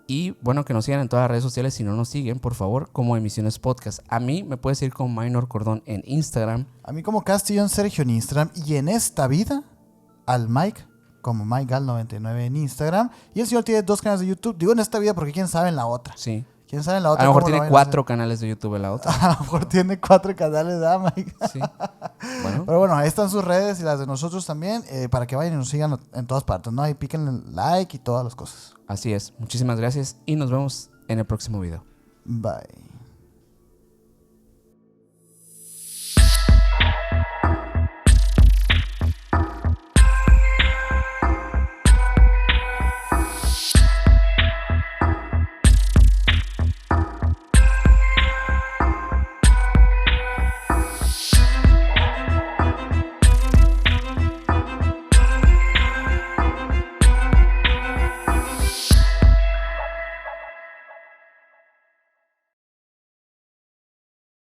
A: Y bueno, que nos sigan en todas las redes sociales. Si no nos siguen, por favor, como Emisiones Podcast. A mí me puedes seguir como Minor Cordón en Instagram.
B: A mí como Castillón Sergio en Instagram. Y en esta vida, al Mike como MikeGal99 en Instagram. Y el señor tiene 2 canales de YouTube. Digo en esta vida porque quién sabe en la otra.
A: Sí.
B: ¿Quién sabe en la otra?
A: A lo mejor tiene 4 canales de YouTube en la otra.
B: A lo mejor tiene 4 canales de Mike.
A: Sí. Bueno.
B: Pero bueno, ahí están sus redes y las de nosotros también, para que vayan y nos sigan en todas partes, ¿no? Ahí piquen like y todas las cosas.
A: Así es. Muchísimas gracias y nos vemos en el próximo video.
B: Bye.